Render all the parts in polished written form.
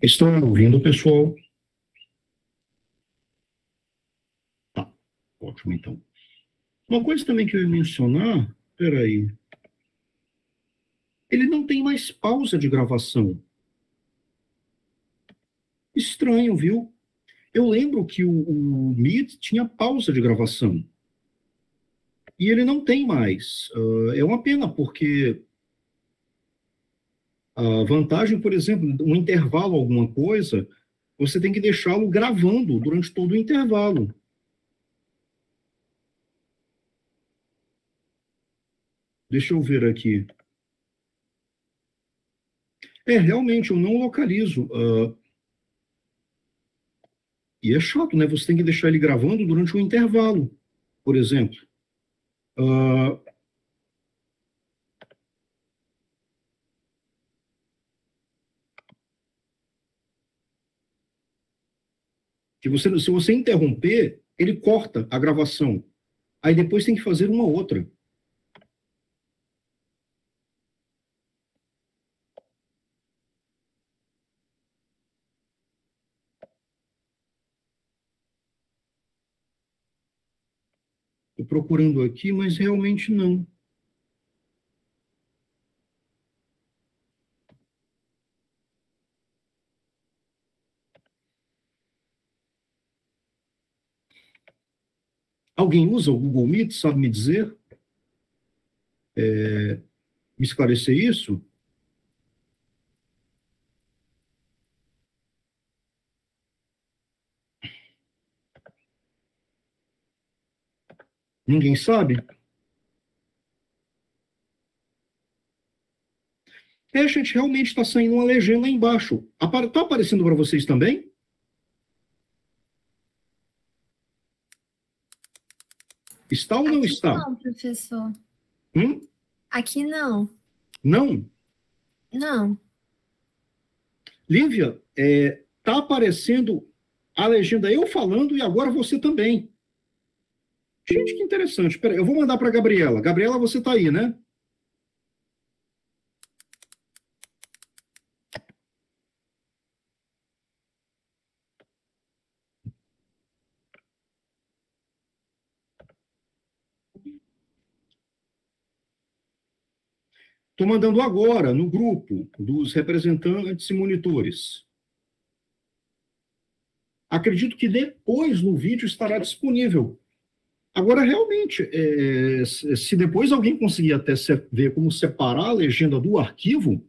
Estão me ouvindo, pessoal? Tá, ótimo, então. Uma coisa também que eu ia mencionar, peraí, ele não tem mais pausa de gravação. Estranho, viu? Eu lembro que o Meet tinha pausa de gravação. E ele não tem mais. É uma pena, porque a vantagem, por exemplo, um intervalo, alguma coisa, você tem que deixá-lo gravando durante todo o intervalo. Deixa eu ver aqui. Realmente, eu não localizo. E é chato, né? Você tem que deixar ele gravando durante o intervalo, por exemplo. Uh, se você interromper, ele corta a gravação. Aí depois tem que fazer uma outra. Estou procurando aqui, mas realmente não. Alguém usa o Google Meet, sabe me dizer? Me esclarecer isso? Ninguém sabe? Gente, realmente está saindo uma legenda aí embaixo. Está aparecendo para vocês também? Está ou não Aqui está? não, professor. Hum? Aqui não. Não? Não. Lívia, está aparecendo a legenda eu falando e agora você também. Gente, que interessante. Peraí, eu vou mandar para a Gabriela. Gabriela, você está aí, né? Estou mandando agora no grupo dos representantes e monitores. Acredito que depois no vídeo estará disponível. Agora, realmente, se depois alguém conseguir até ver como separar a legenda do arquivo,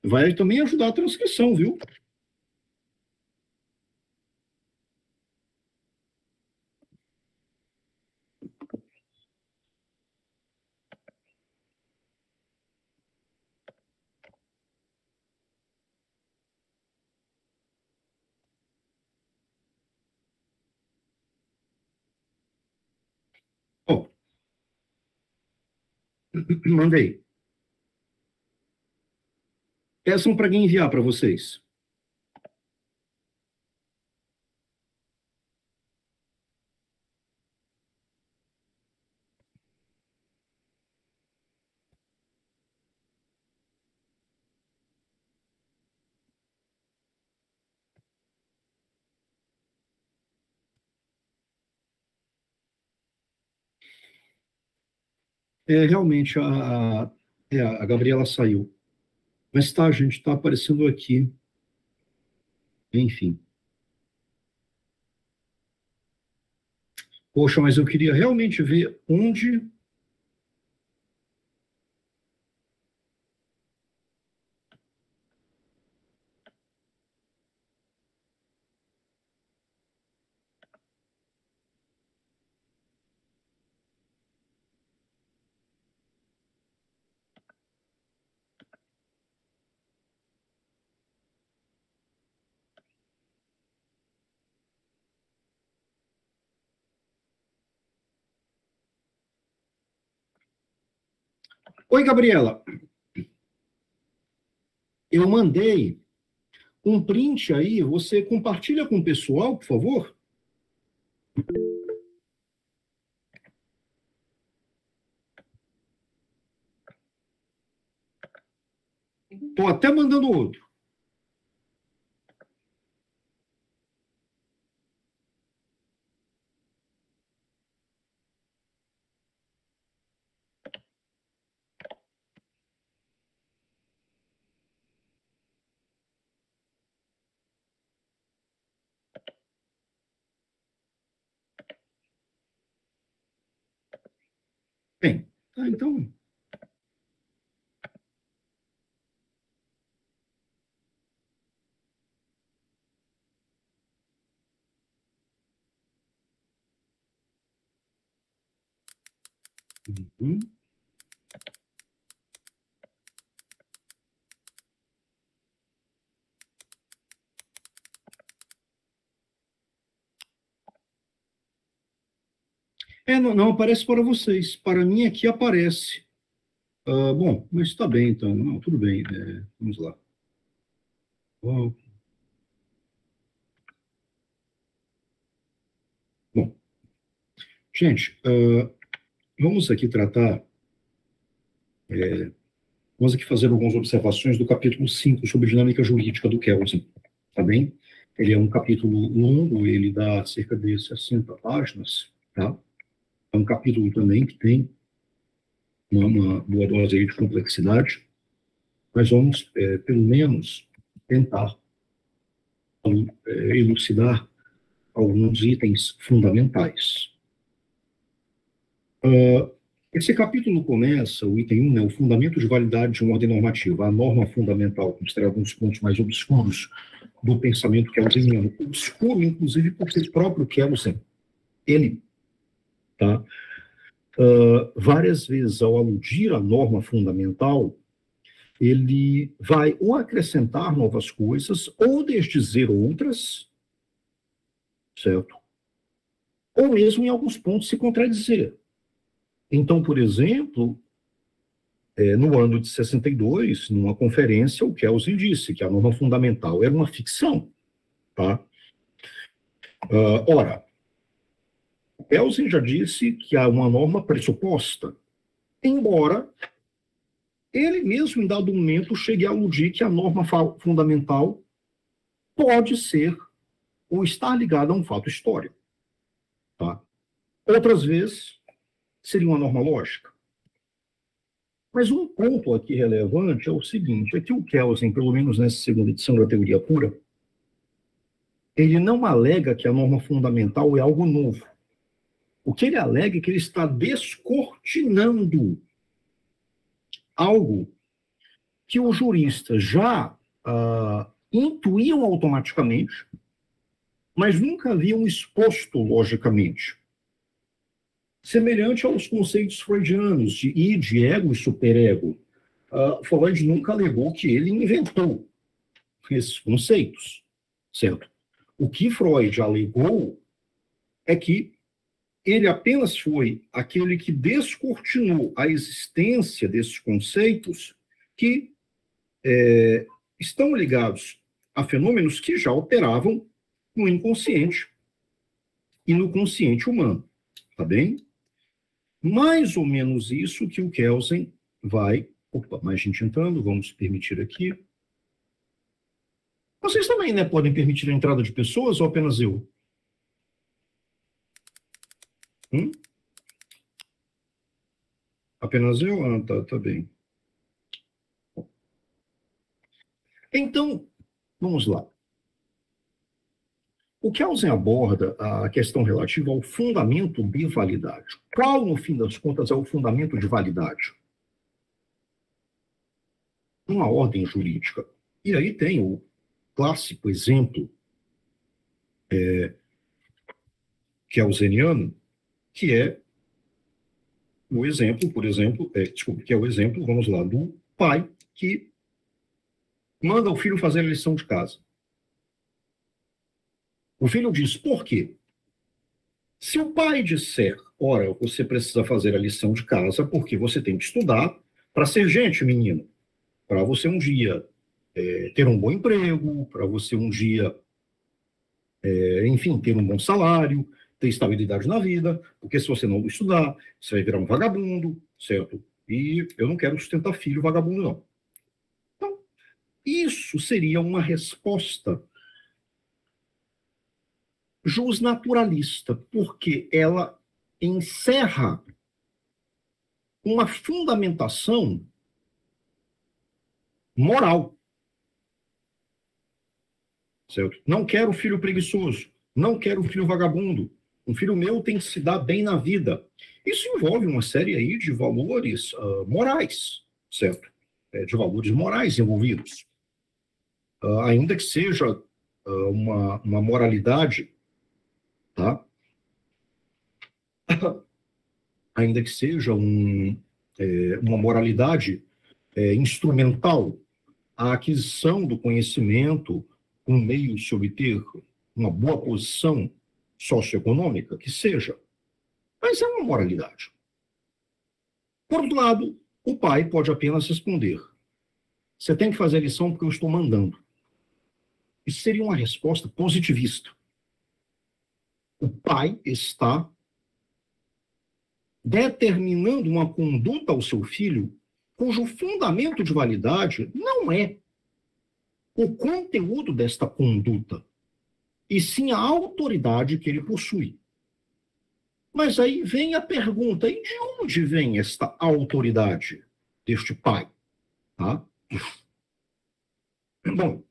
vai também ajudar a transcrição, viu? Ó, mandei. Peçam para quem enviar para vocês. Realmente, a Gabriela saiu. Mas tá, gente, está aparecendo aqui. Enfim. Poxa, mas eu queria realmente ver onde. Oi, Gabriela. Eu mandei um print aí. Você compartilha com o pessoal, por favor? Estou até mandando outro. Bem, tá, então... Uhum. Não, não aparece para vocês. Para mim aqui aparece. Bom, mas está bem, então. Não, tudo bem. Vamos lá. Bom, bom, gente, vamos aqui tratar, vamos aqui fazer algumas observações do capítulo 5 sobre dinâmica jurídica do Kelsen, tá bem? Ele é um capítulo longo, ele dá cerca de 60 páginas, tá? É um capítulo também que tem uma boa dose aí de complexidade, mas vamos, pelo menos, tentar elucidar alguns itens fundamentais. Esse capítulo começa, o item 1, né, o fundamento de validade de uma ordem normativa, a norma fundamental, considerada um dos pontos mais obscuros do pensamento kelseniano, obscuro, inclusive, por ser próprio Kelsen. Ele, tá, várias vezes, ao aludir à norma fundamental, ele vai ou acrescentar novas coisas, ou desdizer outras, certo? Ou mesmo, em alguns pontos, se contradizer. Então, por exemplo, no ano de 62, numa conferência, o Kelsen disse que a norma fundamental era uma ficção. Tá? Ora, o Kelsen já disse que há uma norma pressuposta, embora ele mesmo, em dado momento, chegue a aludir que a norma fundamental pode ser ou estar ligada a um fato histórico. Tá? Outras vezes, seria uma norma lógica. Mas um ponto aqui relevante é o seguinte, é que o Kelsen, pelo menos nessa segunda edição da Teoria Pura, ele não alega que a norma fundamental é algo novo. O que ele alega é que ele está descortinando algo que os juristas já intuíam automaticamente, mas nunca haviam exposto logicamente. Semelhante aos conceitos freudianos de id, ego e superego. Freud nunca alegou que ele inventou esses conceitos, certo? O que Freud alegou é que ele apenas foi aquele que descortinou a existência desses conceitos que estão ligados a fenômenos que já operavam no inconsciente e no consciente humano, tá bem? Mais ou menos isso que o Kelsen vai... Opa, mais gente entrando, vamos permitir aqui. Vocês também, né, podem permitir a entrada de pessoas ou apenas eu? Apenas eu? Tá bem. Então, vamos lá. O Kelsen aborda a questão relativa ao fundamento de validade. Qual, no fim das contas, é o fundamento de validade? Uma ordem jurídica. E aí tem o clássico exemplo kelseniano, que é o exemplo, por exemplo, que é o exemplo, vamos lá, do pai que manda o filho fazer a lição de casa. O filho diz, por quê? Se o pai disser, ora, você precisa fazer a lição de casa porque você tem que estudar para ser gente, menino, para você um dia ter um bom emprego, para você um dia, enfim, ter um bom salário, ter estabilidade na vida, porque se você não estudar, você vai virar um vagabundo, certo? E eu não quero sustentar filho vagabundo, não. Então, isso seria uma resposta jusnaturalista, porque ela encerra uma fundamentação moral. Certo? Não quero filho preguiçoso, não quero filho vagabundo, Um filho meu tem que se dar bem na vida. Isso envolve uma série aí de valores morais, certo? De valores morais envolvidos. Ainda que seja uma moralidade, tá? Ainda que seja uma moralidade instrumental, a aquisição do conhecimento, um meio de se obter uma boa posição socioeconômica, que seja. Mas é uma moralidade. Por outro lado, o pai pode apenas responder: você tem que fazer a lição porque eu estou mandando. Isso seria uma resposta positivista. O pai está determinando uma conduta ao seu filho cujo fundamento de validade não é o conteúdo desta conduta, e sim a autoridade que ele possui. Mas aí vem a pergunta: e de onde vem esta autoridade deste pai? Tá? Bom,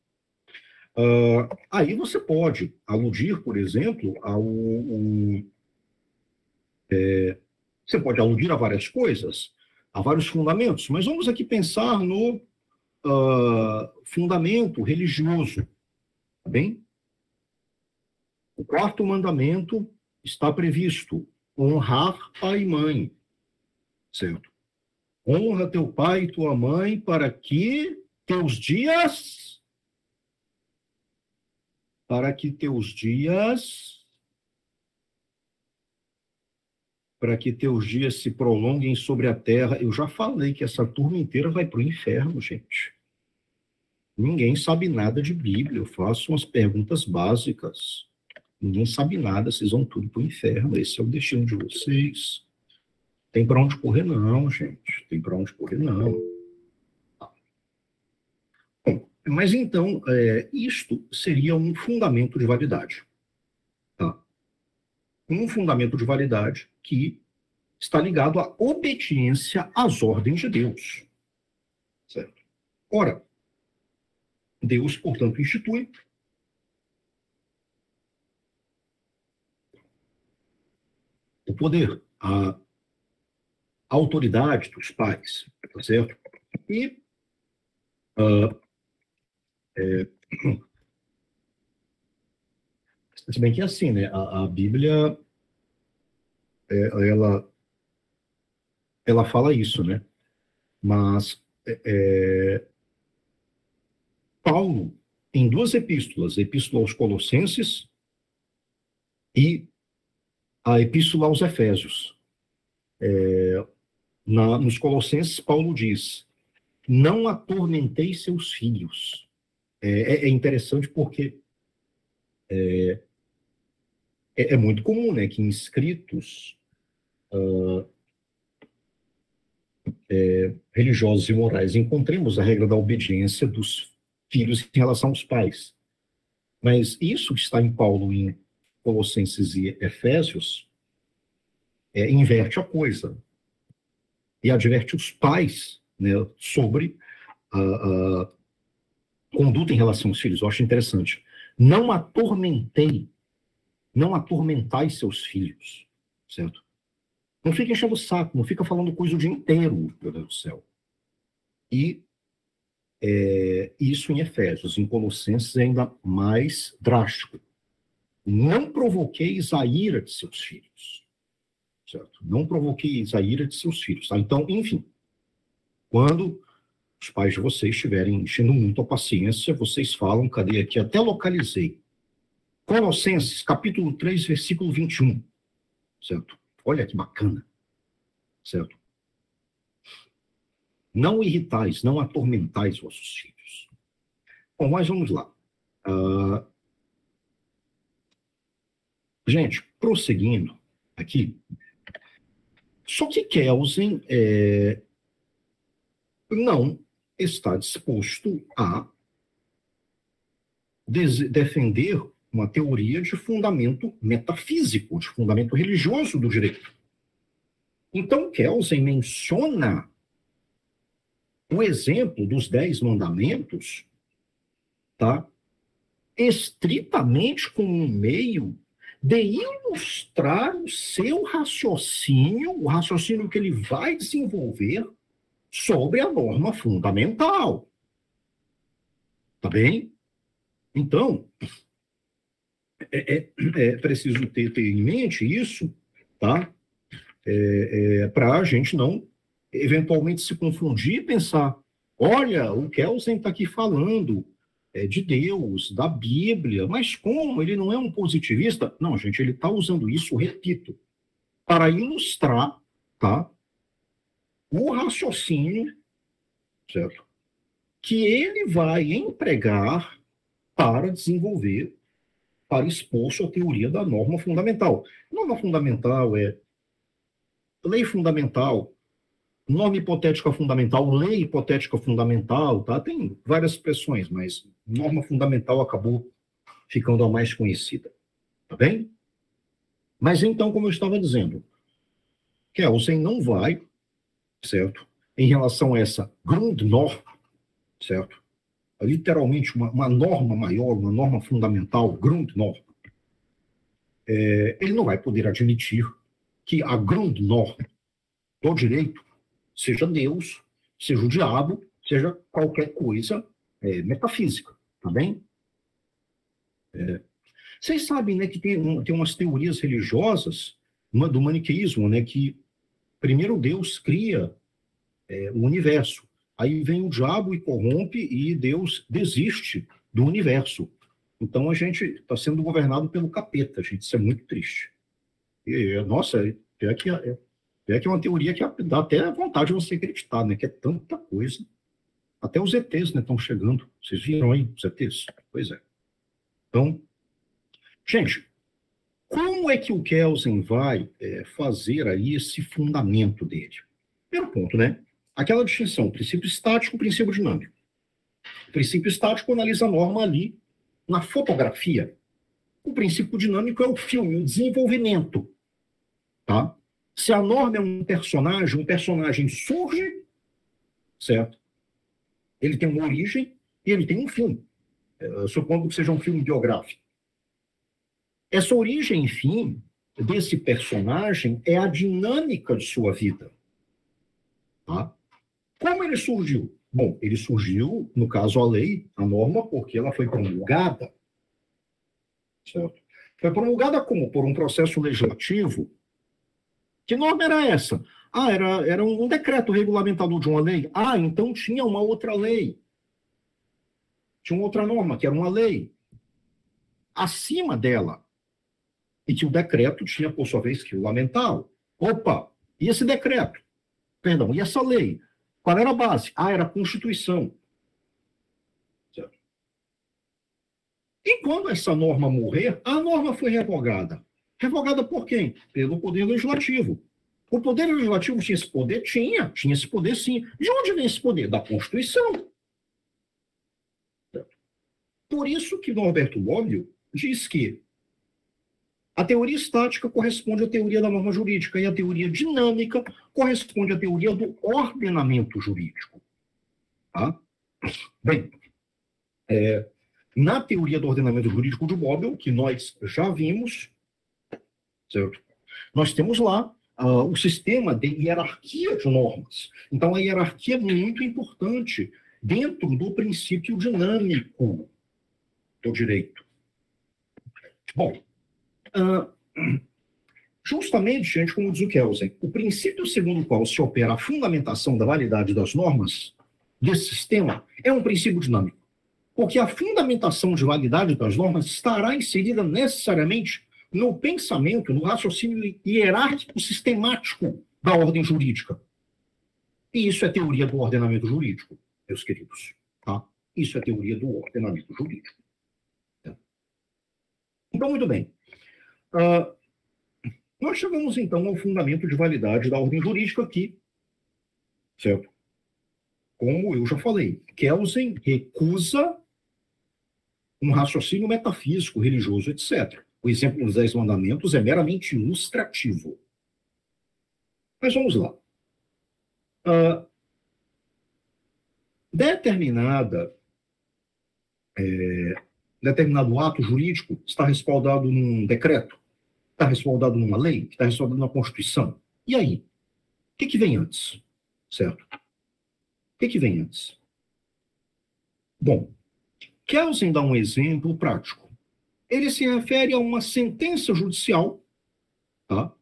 aí você pode aludir, por exemplo, você pode aludir a várias coisas, a vários fundamentos, mas vamos aqui pensar no fundamento religioso, tá bem? O quarto mandamento está previsto: honrar pai e mãe, certo? Honra teu pai e tua mãe para que teus dias se prolonguem sobre a terra. Eu já falei que essa turma inteira vai para o inferno, gente. Ninguém sabe nada de Bíblia. Eu faço umas perguntas básicas. Ninguém sabe nada, vocês vão tudo para o inferno. Esse é o destino de vocês. Tem para onde correr, não, gente. Tem para onde correr, não. Bom, mas então, isto seria um fundamento de validade. Tá? Um fundamento de validade que está ligado à obediência às ordens de Deus. Certo? Ora, Deus, portanto, institui o poder, a autoridade dos pais, tá certo? E se bem que é assim, né? A Bíblia, ela fala isso, né? Mas Paulo, em duas epístolas, a Epístola aos Colossenses e a Epístola aos Efésios, nos Colossenses, Paulo diz: não atormenteis seus filhos. É interessante porque é muito comum, né, que em escritos religiosos e morais encontremos a regra da obediência dos filhos em relação aos pais. Mas isso que está em Paulo, em Colossenses e Efésios, inverte a coisa e adverte os pais, né, sobre a conduta em relação aos filhos. Eu acho interessante. Não atormentai seus filhos, certo? Não fica enchendo o saco, não fica falando coisa o dia inteiro, meu Deus do céu. E isso em Efésios, em Colossenses é ainda mais drástico. Não provoqueis a ira de seus filhos, certo? Não provoqueis a ira de seus filhos, tá? Então, enfim, quando os pais de vocês estiverem enchendo muito a paciência, vocês falam, cadê aqui? Até localizei. Colossenses, capítulo 3, versículo 21, certo? Olha que bacana, certo? Não irritais, não atormentais vossos filhos. Bom, mas vamos lá. Gente, prosseguindo aqui, só que Kelsen não está disposto a defender uma teoria de fundamento metafísico, de fundamento religioso do direito. Então, Kelsen menciona o exemplo dos 10 mandamentos, tá? Estritamente como um meio de ilustrar o seu raciocínio, o raciocínio que ele vai desenvolver sobre a norma fundamental. Tá bem? Então, é preciso ter em mente isso, tá? Para a gente não eventualmente se confundir e pensar, olha, o Kelsen está aqui falando de Deus, da Bíblia, mas como? Ele não é um positivista? Não, gente, ele está usando isso, repito, para ilustrar, tá, o raciocínio, certo, que ele vai empregar para desenvolver, para expor sua teoria da norma fundamental. Norma fundamental é lei fundamental, norma hipotética fundamental, lei hipotética fundamental, tá? Tem várias expressões, mas norma fundamental acabou ficando a mais conhecida, tá bem? Mas então, como eu estava dizendo, Kelsen não vai, certo? Em relação a essa Grundnorm, certo? Literalmente uma norma maior, uma norma fundamental, Grundnorm, ele não vai poder admitir que a Grundnorm do direito seja Deus, seja o diabo, seja qualquer coisa metafísica, tá bem? Vocês sabem, né, que tem umas teorias religiosas do maniqueísmo, né, que primeiro Deus cria o universo, aí vem o diabo e corrompe e Deus desiste do universo. Então a gente está sendo governado pelo capeta, gente, isso é muito triste. Nossa, é que é uma teoria que dá até vontade de você acreditar, né, que é tanta coisa. Até os ETs, né, estão chegando. Vocês viram aí os ETs? Pois é. Então, gente, como é que o Kelsen vai fazer aí esse fundamento dele? Primeiro ponto, né? Aquela distinção, princípio estático, princípio dinâmico. O princípio estático analisa a norma ali na fotografia. O princípio dinâmico é o filme, o desenvolvimento. Tá? Se a norma é um personagem surge, certo? Ele tem uma origem e ele tem um fim. Supondo que seja um filme biográfico. Essa origem e fim desse personagem é a dinâmica de sua vida. Tá? Como ele surgiu? Bom, ele surgiu, no caso, a lei, a norma, porque ela foi promulgada. Certo? Foi promulgada como? Por um processo legislativo. Que norma era essa? Era um decreto regulamentador de uma lei. Então tinha uma outra lei. Tinha uma outra norma, que era uma lei. Acima dela. E que o decreto tinha, por sua vez, que regulamentá-lo. Opa, e esse decreto? Perdão, e essa lei? Qual era a base? Era a Constituição. Certo? E quando essa norma morrer, a norma foi revogada. Revogada por quem? Pelo Poder Legislativo. O Poder Legislativo tinha esse poder? Tinha esse poder sim. De onde vem esse poder? Da Constituição. Certo? Por isso que Norberto Bobbio diz que a teoria estática corresponde à teoria da norma jurídica e a teoria dinâmica corresponde à teoria do ordenamento jurídico. Tá? Bem, na teoria do ordenamento jurídico de Bobbio, que nós já vimos, certo? Nós temos lá o sistema de hierarquia de normas. Então, a hierarquia é muito importante dentro do princípio dinâmico do direito. Bom, justamente, gente, como diz o Kelsen, o princípio segundo o qual se opera a fundamentação da validade das normas desse sistema é um princípio dinâmico. Porque a fundamentação de validade das normas estará inserida necessariamente no pensamento, no raciocínio hierárquico sistemático da ordem jurídica. E isso é teoria do ordenamento jurídico, meus queridos. Tá? Isso é teoria do ordenamento jurídico. Então, muito bem. Nós chegamos, então, ao fundamento de validade da ordem jurídica aqui, certo? Como eu já falei, Kelsen recusa um raciocínio metafísico, religioso, etc. O exemplo dos 10 mandamentos é meramente ilustrativo. Mas vamos lá. Determinado ato jurídico está respaldado num decreto. está respaldado numa lei, que está respaldado na Constituição. E aí? O que vem antes? Certo? O que vem antes? Bom, Kelsen dá um exemplo prático. Ele se refere a uma sentença judicial, tá?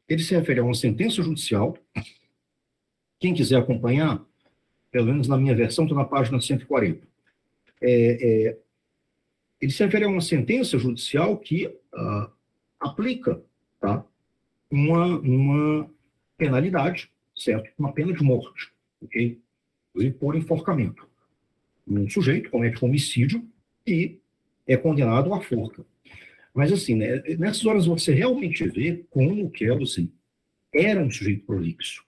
Ele se refere a uma sentença judicial. Quem quiser acompanhar, pelo menos na minha versão, está na página 140. Ele se refere a uma sentença judicial que aplica, tá, uma penalidade, certo? Uma pena de morte, ok? Inclusive por enforcamento. Um sujeito comete homicídio e é condenado à forca. Mas, assim, né, nessas horas você realmente vê como o Kelsen era um sujeito prolixo.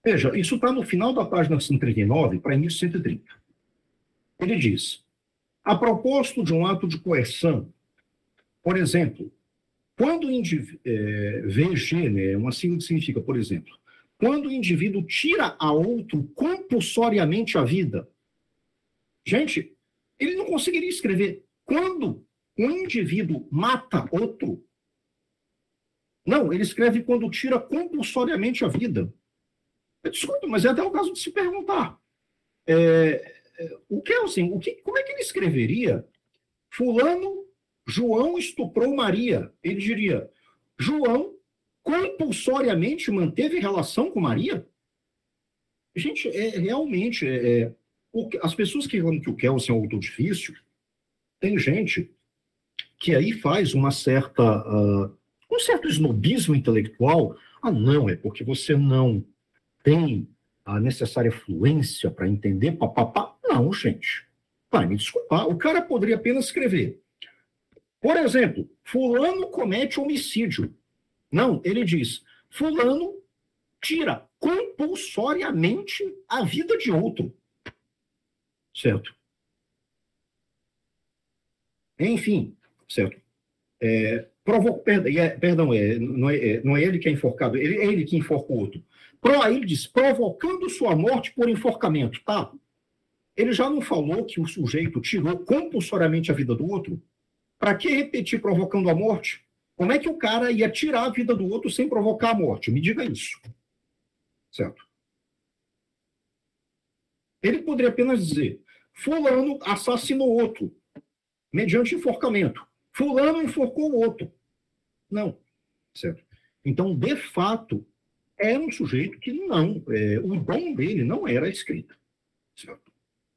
Veja, isso está no final da página 139 para início 130. Ele diz: a propósito de um ato de coerção, por exemplo, quando o indivíduo, VG, né, uma sigla que significa, por exemplo, quando o indivíduo tira a outro compulsoriamente a vida. Gente, ele não conseguiria escrever quando um indivíduo mata outro. Não, ele escreve quando tira compulsoriamente a vida. Desculpa, mas é até o caso de se perguntar. O Kelsen, como é que ele escreveria? Fulano, João estuprou Maria. Ele diria, João compulsoriamente manteve relação com Maria? Gente, realmente, as pessoas que falam que o Kelsen é um autor difícil, tem gente que aí faz um certo snobismo intelectual. Ah, não, é porque você não tem a necessária fluência para entender papapá. Não, gente. Vai me desculpar. O cara poderia apenas escrever. Por exemplo, fulano comete homicídio. Não, ele diz, fulano tira compulsoriamente a vida de outro. Certo? Enfim, certo? Perdão, não é ele que é enforcado, é ele que enforca o outro. Aí ele diz, provocando sua morte por enforcamento, tá? Ele já não falou que o sujeito tirou compulsoriamente a vida do outro? Para que repetir provocando a morte? Como é que o cara ia tirar a vida do outro sem provocar a morte? Me diga isso. Certo? Ele poderia apenas dizer, fulano assassinou outro, mediante enforcamento. Fulano enforcou o outro. Não. Certo? Então, de fato, era um sujeito que não, o dom dele não era a escrita. Certo?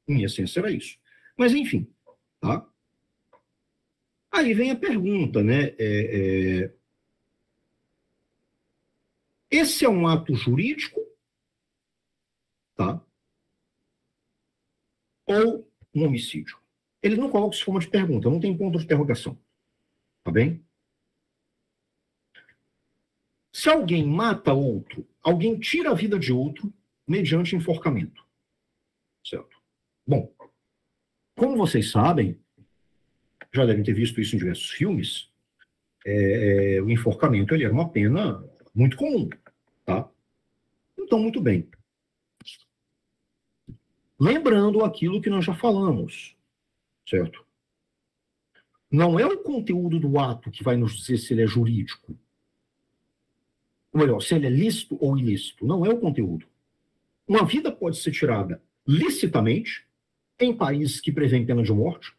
Em essência era isso. Mas, enfim, tá? Aí vem a pergunta, né? Esse é um ato jurídico, tá? Ou um homicídio? Ele não coloca isso em forma de pergunta, não tem ponto de interrogação. Tá bem? Se alguém mata outro, alguém tira a vida de outro mediante enforcamento. Certo? Bom, como vocês sabem, já devem ter visto isso em diversos filmes, o enforcamento ele era uma pena muito comum, tá? Então, muito bem. Lembrando aquilo que nós já falamos, certo? Não é o conteúdo do ato que vai nos dizer se ele é jurídico. Ou melhor, se ele é lícito ou ilícito. Não é o conteúdo. Uma vida pode ser tirada licitamente, em países que prevêem pena de morte,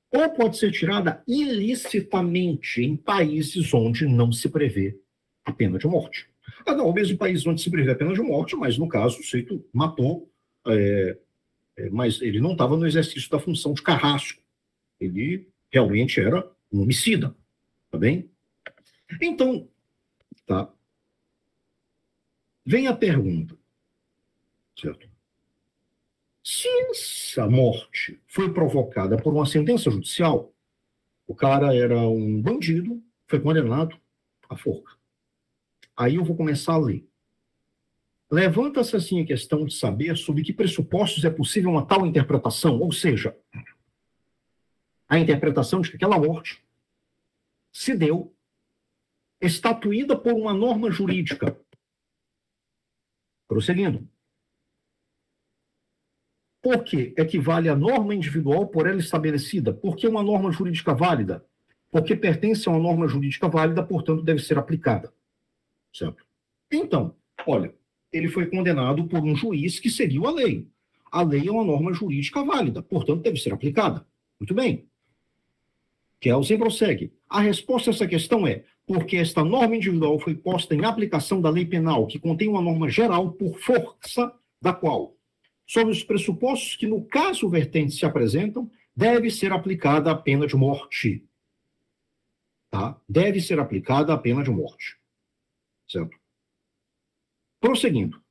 ou pode ser tirada ilicitamente em países onde não se prevê a pena de morte. Não, o mesmo país onde se prevê a pena de morte, mas no caso o sujeito matou, mas ele não estava no exercício da função de carrasco. Ele realmente era um homicida. Tá bem? Então, tá. Vem a pergunta, certo? Se essa morte foi provocada por uma sentença judicial, o cara era um bandido, foi condenado à forca. Aí eu vou começar a ler. Levanta-se assim a questão de saber sobre que pressupostos é possível uma tal interpretação, ou seja, a interpretação de que aquela morte se deu estatuída por uma norma jurídica. Prosseguindo. Por que equivale a norma individual por ela estabelecida? Por que uma norma jurídica válida? porque pertence a uma norma jurídica válida, portanto, deve ser aplicada. Certo? Então, olha, ele foi condenado por um juiz que seguiu a lei. A lei é uma norma jurídica válida, portanto, deve ser aplicada. Muito bem. Kelsen prossegue. A resposta a essa questão é porque esta norma individual foi posta em aplicação da lei penal, que contém uma norma geral por força da qual, sob os pressupostos que no caso vertente se apresentam, deve ser aplicada a pena de morte. Tá? Deve ser aplicada a pena de morte. Certo? Prosseguindo.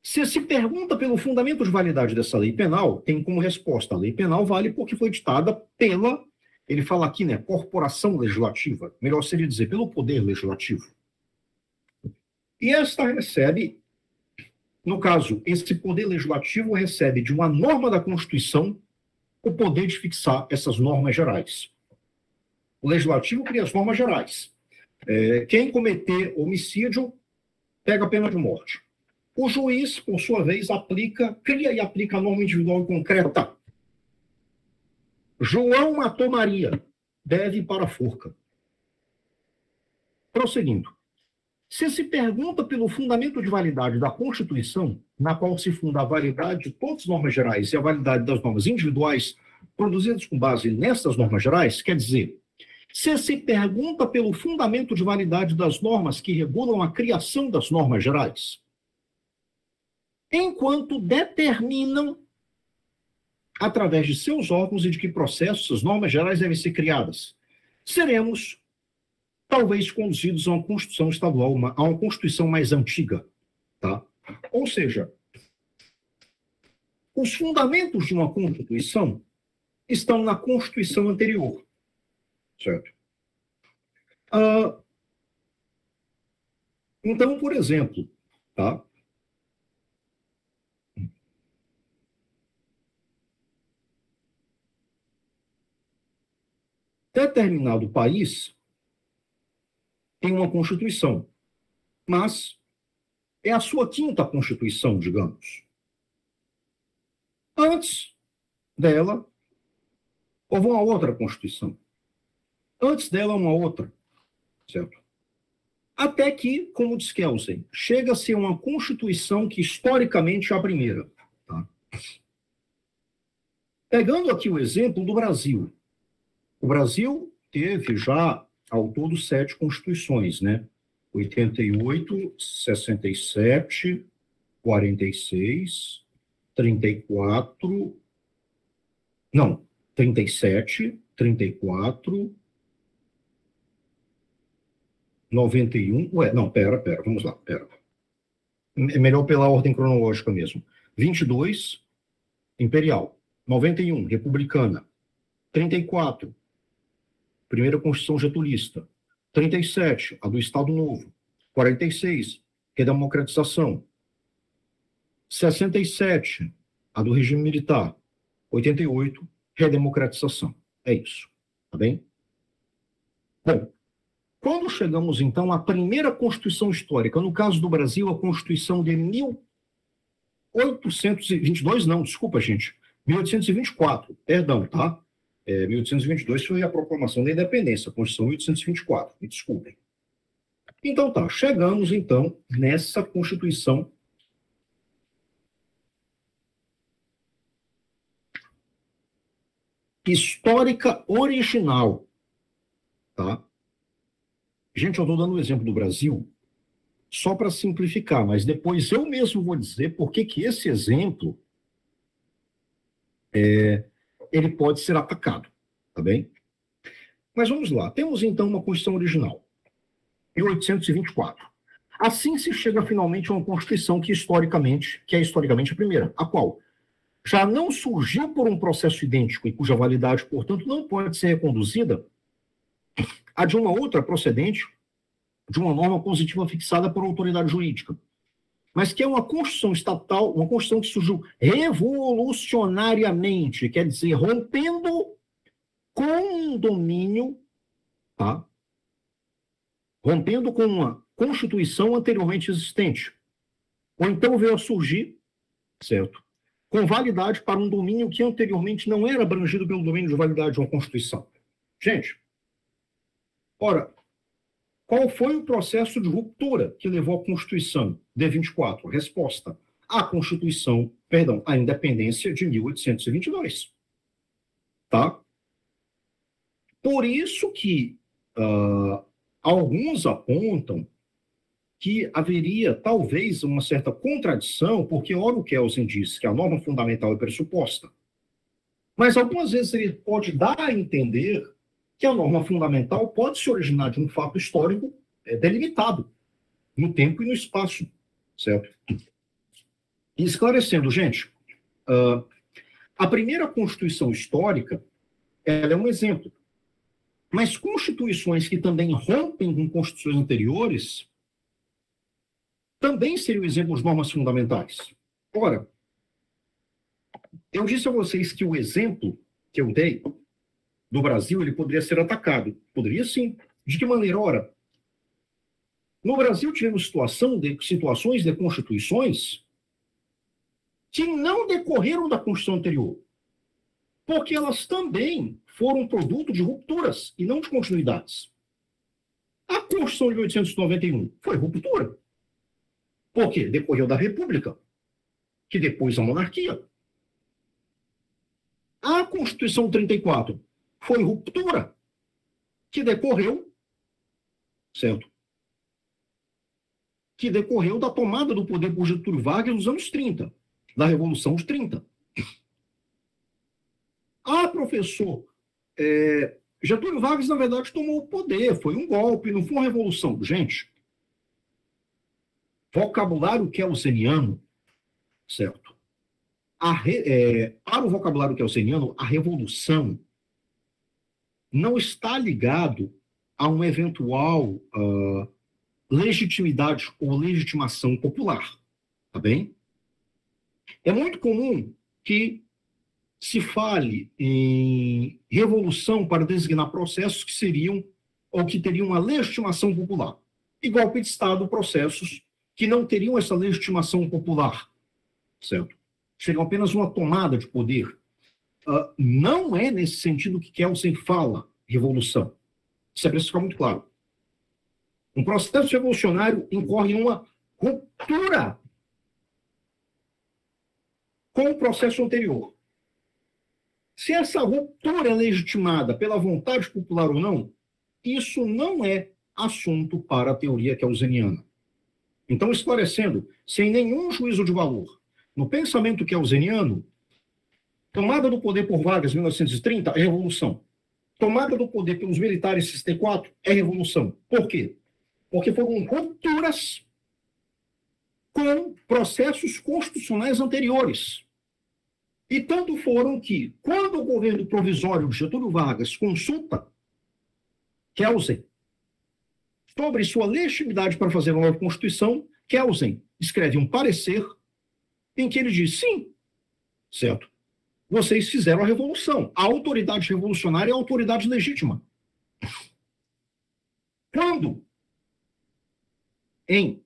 Se pergunta pelo fundamento de validade dessa lei penal, tem como resposta: a lei penal vale porque foi ditada pela, ele fala aqui, né, corporação legislativa, melhor seria dizer, pelo poder legislativo. E esta recebe, no caso, esse poder legislativo recebe de uma norma da Constituição o poder de fixar essas normas gerais. O legislativo cria as normas gerais. Quem cometer homicídio pega a pena de morte. O juiz, por sua vez, cria e aplica a norma individual e concreta. João matou Maria, deve ir para a forca. Prosseguindo. Se pergunta pelo fundamento de validade da Constituição, na qual se funda a validade de todas as normas gerais e a validade das normas individuais produzidas com base nessas normas gerais, quer dizer, se pergunta pelo fundamento de validade das normas que regulam a criação das normas gerais, enquanto determinam, através de seus órgãos e de que processos as normas gerais devem ser criadas, seremos, talvez, conduzidos a uma Constituição estadual, a uma Constituição mais antiga. Tá? Ou seja, os fundamentos de uma Constituição estão na Constituição anterior. Certo? Então, por exemplo, tá? Determinado país tem uma Constituição, mas é a sua quinta Constituição, digamos. Antes dela, houve uma outra Constituição. Antes dela, uma outra. Certo? Até que, como diz Kelsen, chega a ser uma Constituição que historicamente é a primeira. Tá? Pegando aqui o exemplo do Brasil. O Brasil teve já, ao todo, 7 constituições, né? 88, 67, 46, 34... Não, 37, 34... 91... vamos lá, É melhor pela ordem cronológica mesmo. 22, imperial. 91, republicana. 34, primeira Constituição getulista. 37, a do Estado Novo. 46, redemocratização. 67, a do regime militar. 88, redemocratização. É isso. Tá bem? Bom, quando chegamos, então, à primeira Constituição histórica, no caso do Brasil, a Constituição de 1822, não, desculpa, gente, 1824, perdão, tá? 1822 foi a proclamação da independência, a Constituição 1824, me desculpem. Então tá, chegamos então nessa Constituição histórica original, tá? Gente, eu estou dando o exemplo do Brasil só para simplificar, mas depois eu mesmo vou dizer por que esse exemplo ele pode ser atacado, tá bem? Mas vamos lá. Temos, então, uma Constituição original, 1824. Assim se chega, finalmente, a uma Constituição que é historicamente a primeira, a qual já não surgiu por um processo idêntico e cuja validade, portanto, não pode ser reconduzida a de uma outra procedente de uma norma positiva fixada por autoridade jurídica, mas que é uma Constituição estatal, uma Constituição que surgiu revolucionariamente, quer dizer, rompendo com um domínio, tá? Rompendo com uma Constituição anteriormente existente. Ou então veio a surgir, certo? Com validade para um domínio que anteriormente não era abrangido pelo domínio de validade de uma Constituição. Gente, ora, qual foi o processo de ruptura que levou à Constituição de 24? Resposta: a Constituição, perdão, a independência de 1822. Tá? Por isso que alguns apontam que haveria talvez uma certa contradição, porque ora o Kelsen diz que a norma fundamental é pressuposta, mas algumas vezes ele pode dar a entender que a norma fundamental pode se originar de um fato histórico delimitado no tempo e no espaço, certo? E esclarecendo, gente, a primeira Constituição histórica, ela é um exemplo, mas constituições que também rompem com constituições anteriores também seriam exemplos de normas fundamentais. Ora, eu disse a vocês que o exemplo que eu dei do Brasil, ele poderia ser atacado. Poderia sim. De que maneira? Ora, no Brasil tivemos situações de constituições que não decorreram da Constituição anterior, porque elas também foram produto de rupturas e não de continuidades. A Constituição de 1891 foi ruptura. Por quê? Decorreu da República, que depois a monarquia. A Constituição 34 foi ruptura, que decorreu, certo? Que decorreu da tomada do poder por Getúlio Vargas nos anos 30, da Revolução de 30. Professor, Getúlio Vargas, na verdade, tomou o poder, foi um golpe, não foi uma revolução. Gente, vocabulário kelseniano, certo? Para o vocabulário kelseniano, a revolução não está ligado a uma eventual legitimidade ou legitimação popular, tá bem? É muito comum que se fale em revolução para designar processos que seriam ou que teriam uma legitimação popular. E golpe de Estado, processos que não teriam essa legitimação popular, certo? Seriam apenas uma tomada de poder. Não é nesse sentido que Kelsen fala revolução. Isso é preciso ficar muito claro. Um processo revolucionário incorre em uma ruptura com o processo anterior. Se essa ruptura é legitimada pela vontade popular ou não, isso não é assunto para a teoria kelseniana. Então, esclarecendo, sem nenhum juízo de valor, no pensamento kelseniano, tomada do poder por Vargas em 1930 é revolução. Tomada do poder pelos militares em 64 é revolução. Por quê? Porque foram rupturas com processos constitucionais anteriores. E tanto foram que, quando o governo provisório de Getúlio Vargas consulta Kelsen sobre sua legitimidade para fazer uma nova Constituição, Kelsen escreve um parecer em que ele diz, sim, certo, vocês fizeram a revolução. A autoridade revolucionária é a autoridade legítima. Quando, em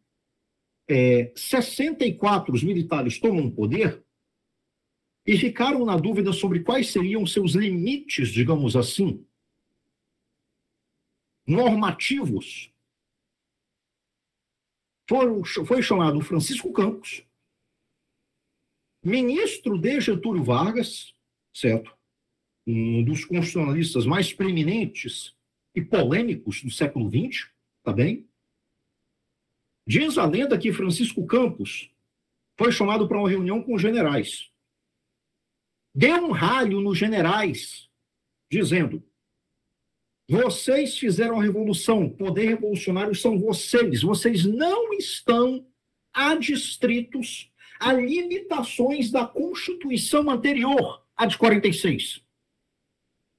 64, os militares tomam o poder e ficaram na dúvida sobre quais seriam seus limites, digamos assim, normativos, foi chamado Francisco Campos, ministro de Getúlio Vargas, certo? Um dos constitucionalistas mais preeminentes e polêmicos do século XX, tá bem? Diz a lenda que Francisco Campos foi chamado para uma reunião com os generais. Deu um ralho nos generais, dizendo: vocês fizeram a revolução, poder revolucionário são vocês. Vocês não estão adstritos a limitações da Constituição anterior, a de 46.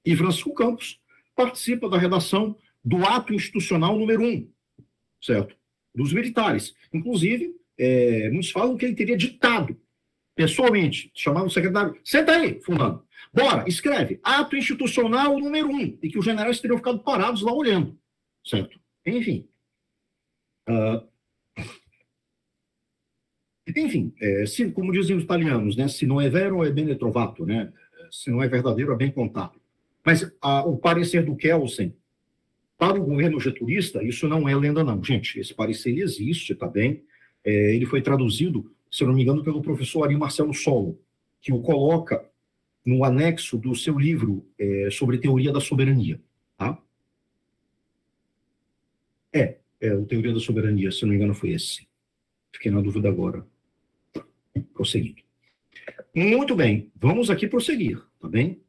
E Francisco Campos participa da redação do ato institucional número 1, certo? Dos militares. Inclusive, muitos falam que ele teria ditado pessoalmente, chamava o secretário, senta aí, fulano, bora, escreve, ato institucional número 1, e que os generais teriam ficado parados lá olhando, certo? Enfim. Como dizem os italianos, né, se não é vero é bene trovato, né? Se não é verdadeiro é bem contado. Mas o parecer do Kelsen para o governo getulista, isso não é lenda, não. Gente, esse parecer existe, tá bem? Ele foi traduzido, se eu não me engano, pelo professor Ari Marcelo Solo, que o coloca no anexo do seu livro sobre teoria da soberania. Tá? O Teoria da Soberania, se eu não me engano, foi esse. Fiquei na dúvida agora. Prosseguindo. Muito bem, vamos aqui prosseguir, tá bem?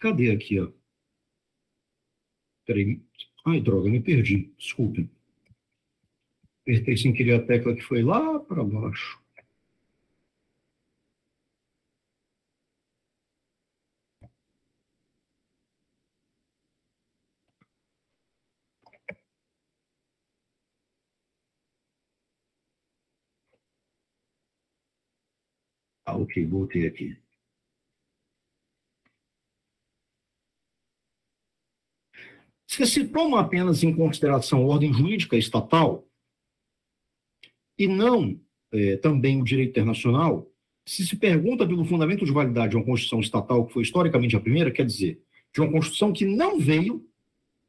Cadê aqui, ó? Peraí. Ai, droga, me perdi. Desculpe. Apertei sem querer a tecla que foi lá para baixo. Ok, voltei aqui. Se se toma apenas em consideração a ordem jurídica estatal e não também o direito internacional, se pergunta pelo fundamento de validade de uma Constituição estatal, que foi historicamente a primeira, quer dizer, de uma Constituição que não veio,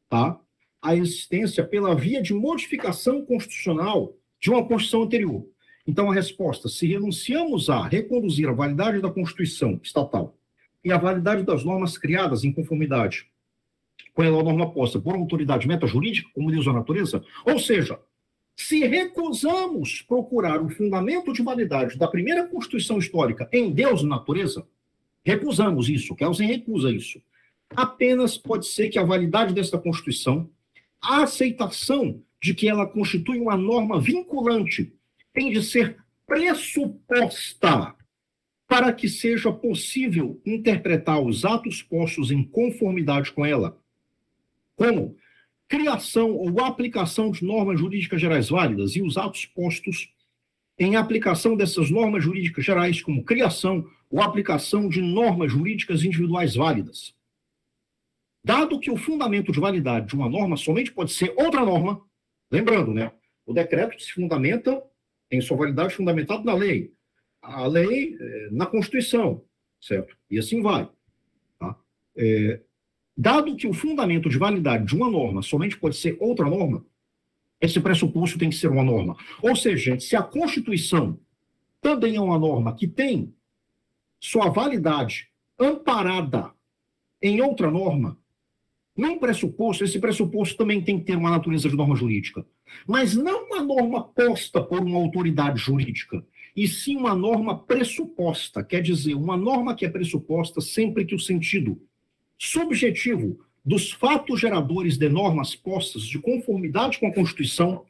tá, à existência pela via de modificação constitucional de uma Constituição anterior. Então, a resposta, se renunciamos a reconduzir a validade da Constituição estatal e a validade das normas criadas em conformidade com a norma posta por autoridade metajurídica, como diz a natureza, ou seja, se recusamos procurar o fundamento de validade da primeira Constituição histórica em Deus e natureza, recusamos isso, Kelsen recusa isso. Apenas pode ser que a validade desta Constituição, a aceitação de que ela constitui uma norma vinculante, tem de ser pressuposta para que seja possível interpretar os atos postos em conformidade com ela, como criação ou aplicação de normas jurídicas gerais válidas e os atos postos em aplicação dessas normas jurídicas gerais, como criação ou aplicação de normas jurídicas individuais válidas. Dado que o fundamento de validade de uma norma somente pode ser outra norma, lembrando, né? O decreto se fundamenta em sua validade fundamentada na lei, a lei na Constituição, certo? E assim vai. Tá? Dado que o fundamento de validade de uma norma somente pode ser outra norma, esse pressuposto tem que ser uma norma. Ou seja, gente, se a Constituição também é uma norma que tem sua validade amparada em outra norma, num pressuposto, esse pressuposto também tem que ter uma natureza de norma jurídica. Mas não uma norma posta por uma autoridade jurídica, e sim uma norma pressuposta, quer dizer, uma norma que é pressuposta sempre que o sentido subjetivo dos fatos geradores de normas postas de conformidade com a Constituição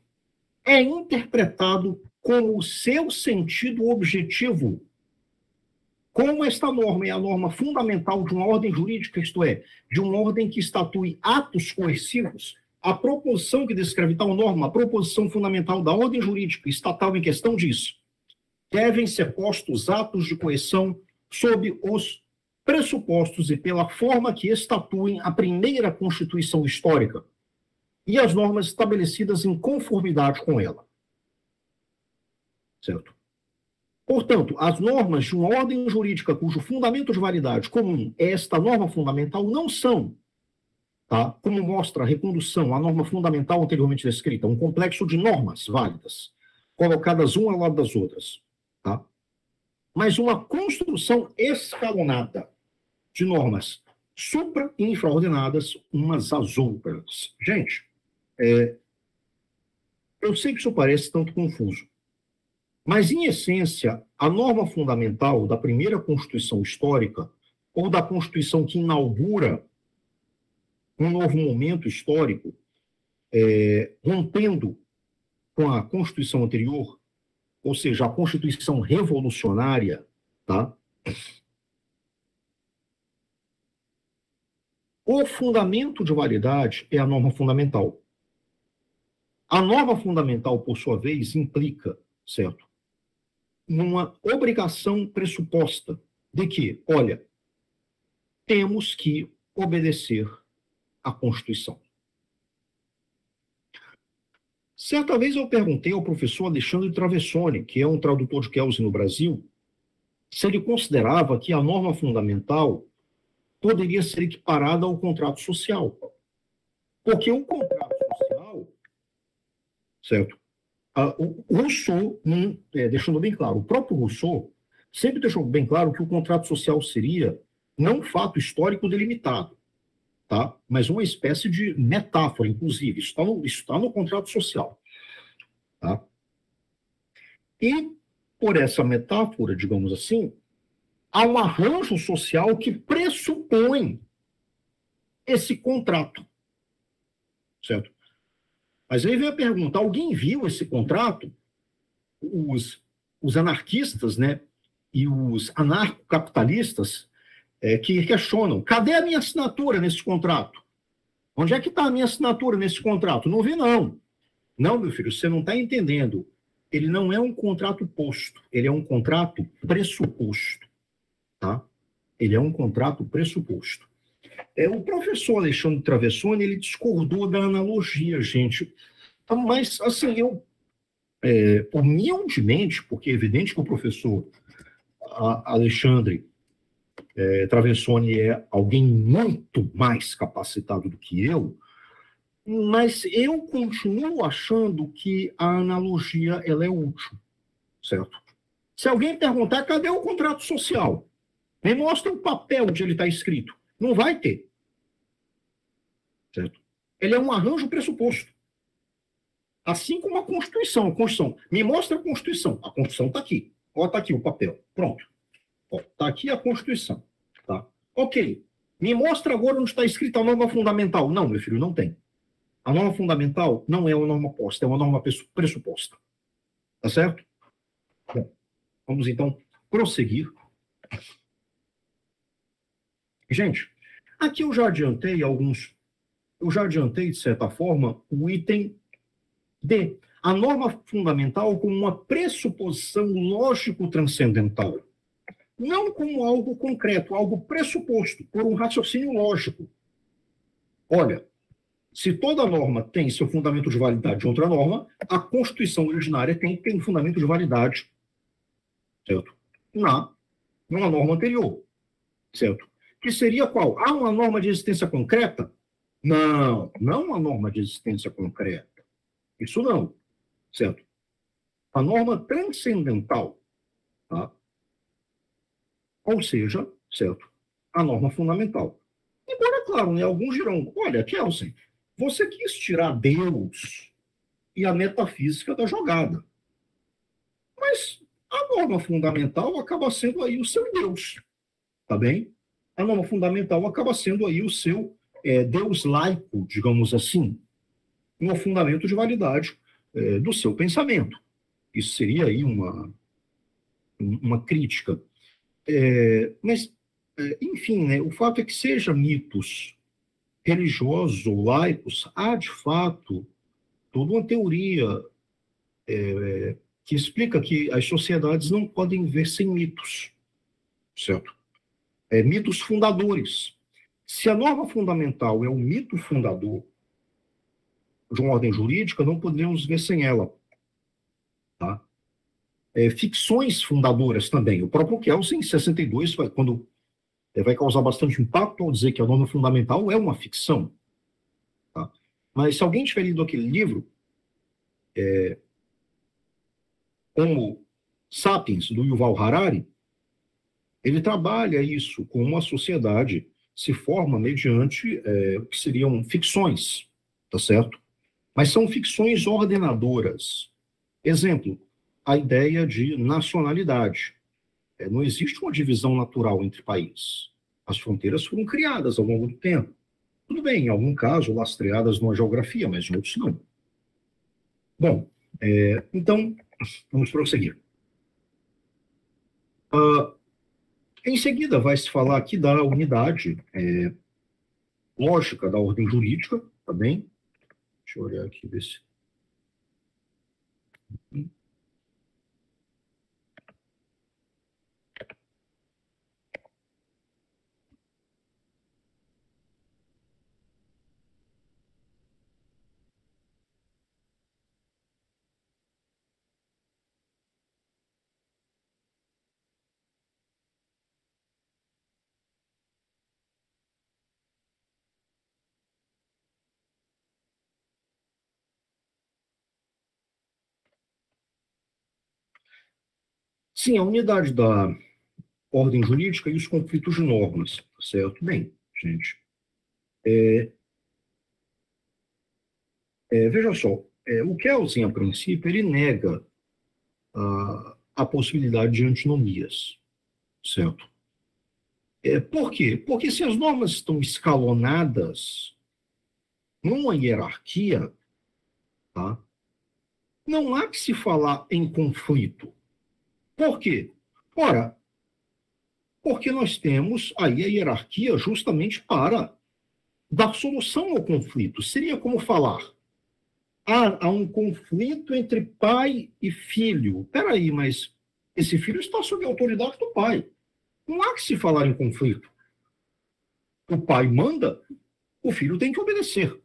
é interpretado como o seu sentido objetivo. Como esta norma é a norma fundamental de uma ordem jurídica, isto é, de uma ordem que estatue atos coercivos, a proposição que descreve tal norma, a proposição fundamental da ordem jurídica estatal em questão diz: devem ser postos atos de coerção sob os pressupostos e pela forma que estatuem a primeira Constituição histórica e as normas estabelecidas em conformidade com ela. Certo? Portanto, as normas de uma ordem jurídica cujo fundamento de validade comum é esta norma fundamental não são, tá, como mostra a recondução à norma fundamental anteriormente descrita, um complexo de normas válidas, colocadas uma ao lado das outras, tá? Mas uma construção escalonada de normas supra- e infraordenadas umas às outras. Gente, eu sei que isso parece tanto confuso, mas, em essência, a norma fundamental da primeira Constituição histórica, ou da Constituição que inaugura um novo momento histórico, rompendo com a Constituição anterior, ou seja, a Constituição revolucionária, tá? O fundamento de validade é a norma fundamental. A norma fundamental, por sua vez, implica, certo, numa obrigação pressuposta de que, olha, temos que obedecer à Constituição. Certa vez eu perguntei ao professor Alexandre Travessone, que é um tradutor de Kelsey no Brasil, se ele considerava que a norma fundamental poderia ser equiparada ao contrato social. Porque o contrato social, certo? O Rousseau, deixando bem claro, o próprio Rousseau sempre deixou bem claro que o contrato social seria não um fato histórico delimitado, tá? Mas uma espécie de metáfora, inclusive. Isso está no contrato social. Tá? E, por essa metáfora, digamos assim, há um arranjo social que pressupõe esse contrato, certo? Mas aí vem a pergunta, alguém viu esse contrato? Os anarquistas, né, e os anarcocapitalistas que questionam, cadê a minha assinatura nesse contrato? Onde é que está a minha assinatura nesse contrato? Não vi, não. Não, meu filho, você não está entendendo. Ele não é um contrato posto, ele é um contrato pressuposto, tá? Ele é um contrato pressuposto. O professor Alexandre Travessone, ele discordou da analogia, gente. Mas, assim, eu, humildemente, porque é evidente que o professor Alexandre Travessone é alguém muito mais capacitado do que eu, mas eu continuo achando que a analogia ela é útil, certo? Se alguém perguntar, cadê o contrato social? Me mostra o papel onde ele está escrito. Não vai ter. Certo? Ele é um arranjo pressuposto. Assim como a Constituição. A Constituição. Me mostra a Constituição. A Constituição está aqui. Ó, está aqui o papel. Pronto. Está aqui a Constituição. Tá? Ok. Me mostra agora onde está escrita a norma fundamental. Não, meu filho, não tem. A norma fundamental não é uma norma posta, é uma norma pressuposta. Tá certo? Bom, vamos então prosseguir. Gente, aqui eu já adiantei alguns. Eu já adiantei, de certa forma, o item D. A norma fundamental como uma pressuposição lógico-transcendental. Não como algo concreto, algo pressuposto, por um raciocínio lógico. Olha, se toda norma tem seu fundamento de validade de outra norma, a Constituição originária tem um fundamento de validade, certo? Numa norma anterior, certo? Que seria qual? Uma norma de existência concreta? Não uma norma de existência concreta. Isso não, certo? A norma transcendental, tá? Ou seja, certo? A norma fundamental. Embora, claro, né, alguns dirão, olha, Kelsen, você quis tirar Deus e a metafísica da jogada. Mas a norma fundamental acaba sendo aí o seu Deus, tá bem? A norma fundamental acaba sendo aí o seu Deus laico, digamos assim, no fundamento de validade do seu pensamento. Isso seria aí uma crítica. Mas, enfim, né, o fato é que seja mitos religiosos ou laicos, há de fato toda uma teoria que explica que as sociedades não podem viver sem mitos, certo? Mitos fundadores. Se a norma fundamental é o mito fundador de uma ordem jurídica, não podemos viver sem ela. Tá? Ficções fundadoras também. O próprio Kelsen, em 62, quando vai causar bastante impacto ao dizer que a norma fundamental é uma ficção. Tá? Mas se alguém tiver lido aquele livro, como Sapiens, do Yuval Harari, ele trabalha isso, como a sociedade se forma mediante o que seriam ficções, tá certo? Mas são ficções ordenadoras. Exemplo, a ideia de nacionalidade. Não existe uma divisão natural entre países. As fronteiras foram criadas ao longo do tempo. Tudo bem, em algum caso, lastreadas numa geografia, mas em outros não. Bom, então, vamos prosseguir. Em seguida, vai se falar aqui da unidade lógica da ordem jurídica, tá bem? Deixa eu olhar aqui, ver se. Sim, a unidade da ordem jurídica e os conflitos de normas, certo? Bem, gente, veja só, o Kelsen, a princípio, ele nega a possibilidade de antinomias, certo? Por quê? Porque se as normas estão escalonadas numa hierarquia, tá? Não há que se falar em conflito. Por quê? Ora, porque nós temos aí a hierarquia justamente para dar solução ao conflito. Seria como falar, há um conflito entre pai e filho. Espera aí, mas esse filho está sob a autoridade do pai. Não há que se falar em conflito. O pai manda, o filho tem que obedecer.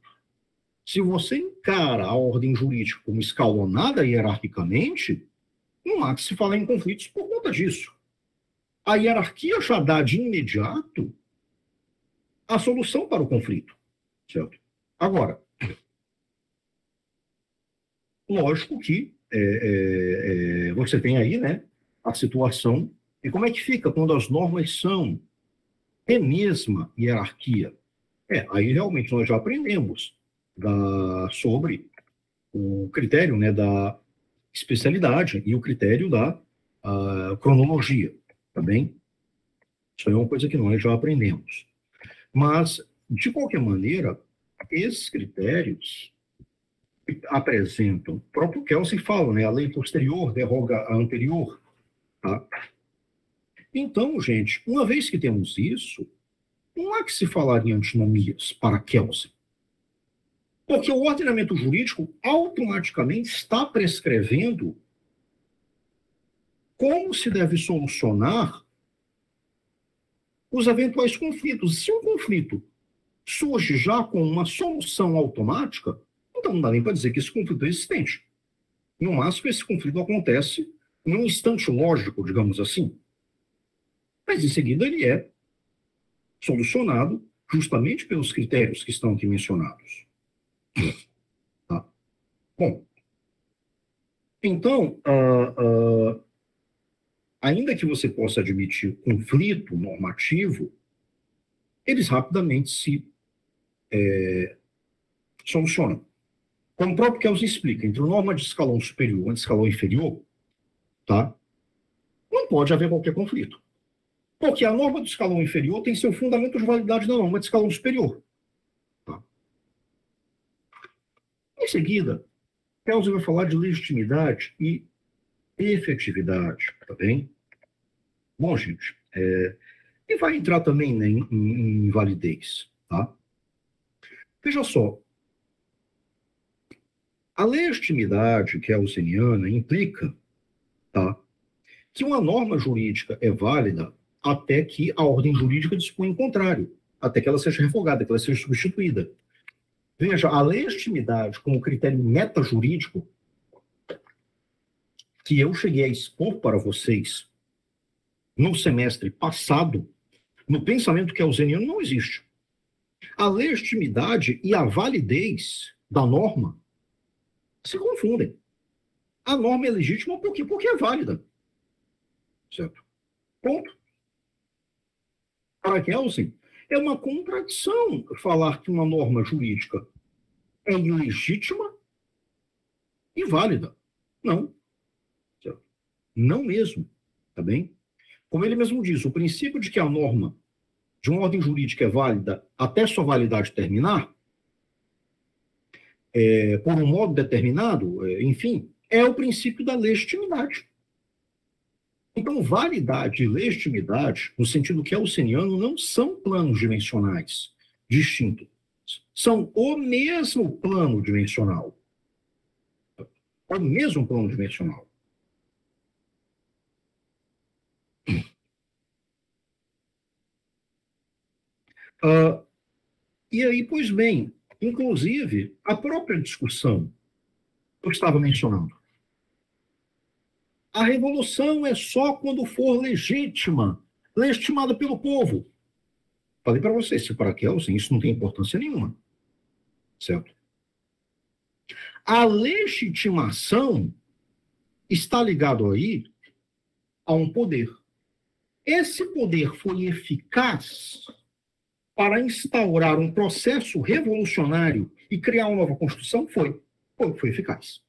Se você encara a ordem jurídica como escalonada hierarquicamente, não há que se falar em conflitos por conta disso. A hierarquia já dá de imediato a solução para o conflito, certo? Agora, lógico que você tem aí, né, a situação, e como é que fica quando as normas são a mesma hierarquia? Aí realmente nós já aprendemos sobre o critério, né, da especialidade e o critério da cronologia, tá bem? Isso é uma coisa que nós já aprendemos. Mas, de qualquer maneira, esses critérios apresentam, o próprio Kelsen fala, né, a lei posterior derroga a anterior, tá? Então, gente, uma vez que temos isso, não há que se falar em antinomias para Kelsen. Porque o ordenamento jurídico automaticamente está prescrevendo como se deve solucionar os eventuais conflitos. Se um conflito surge já com uma solução automática, então não dá nem para dizer que esse conflito é existente. No máximo, esse conflito acontece num instante lógico, digamos assim. Mas, em seguida, ele é solucionado justamente pelos critérios que estão aqui mencionados. Tá? Bom, então, ainda que você possa admitir conflito normativo, eles rapidamente se solucionam. Como o próprio Kelsen explica, entre norma de escalão superior e de escalão inferior, tá? Não pode haver qualquer conflito. Porque a norma do escalão inferior tem seu fundamento de validade na norma de escalão superior. Tá? Em seguida, Kelsen vai falar de legitimidade e efetividade, tá bem? Bom, gente, e vai entrar também, né, em validez, tá? Veja só, a legitimidade kelseniana implica, tá, que uma norma jurídica é válida até que a ordem jurídica dispõe o contrário, até que ela seja revogada, que ela seja substituída. Veja, a legitimidade como critério metajurídico que eu cheguei a expor para vocês no semestre passado, no pensamento kelseniano não existe. A legitimidade e a validez da norma se confundem. A norma é legítima por quê? Porque é válida. Certo? Ponto. Para Kelsen, é uma contradição falar que uma norma jurídica é ilegítima e válida. Não. Certo? Não mesmo. Tá bem? Como ele mesmo diz, o princípio de que a norma de uma ordem jurídica é válida até sua validade terminar, por um modo determinado, enfim, é o princípio da legitimidade. Então, validade e legitimidade, no sentido kelseniano, não são planos dimensionais distintos. São o mesmo plano dimensional. O mesmo plano dimensional. E aí, pois bem, inclusive, a própria discussão que eu estava mencionando. A revolução é só quando for legítima, legitimada pelo povo. Falei para vocês, se para Kelsen isso não tem importância nenhuma. Certo? A legitimação está ligado aí a um poder. Esse poder foi eficaz para instaurar um processo revolucionário e criar uma nova Constituição? Foi eficaz.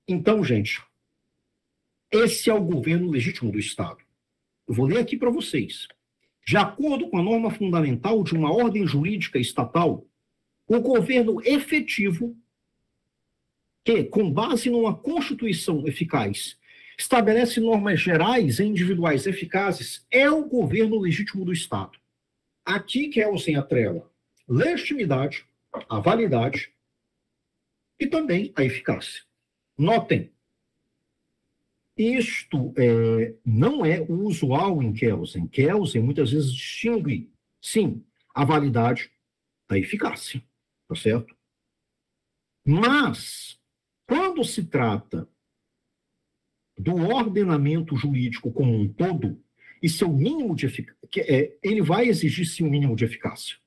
Então, gente, esse é o governo legítimo do Estado. Eu vou ler aqui para vocês. De acordo com a norma fundamental de uma ordem jurídica estatal, o governo efetivo, que, com base numa Constituição eficaz, estabelece normas gerais e individuais eficazes, é o governo legítimo do Estado. Aqui que é o sem atrela legitimidade, a validade e também a eficácia. Notem, isto não é o usual em Kelsen. Kelsen muitas vezes distingue, sim, a validade da eficácia, tá certo? Mas, quando se trata do ordenamento jurídico como um todo, e seu mínimo de eficácia, ele vai exigir sim um mínimo de eficácia.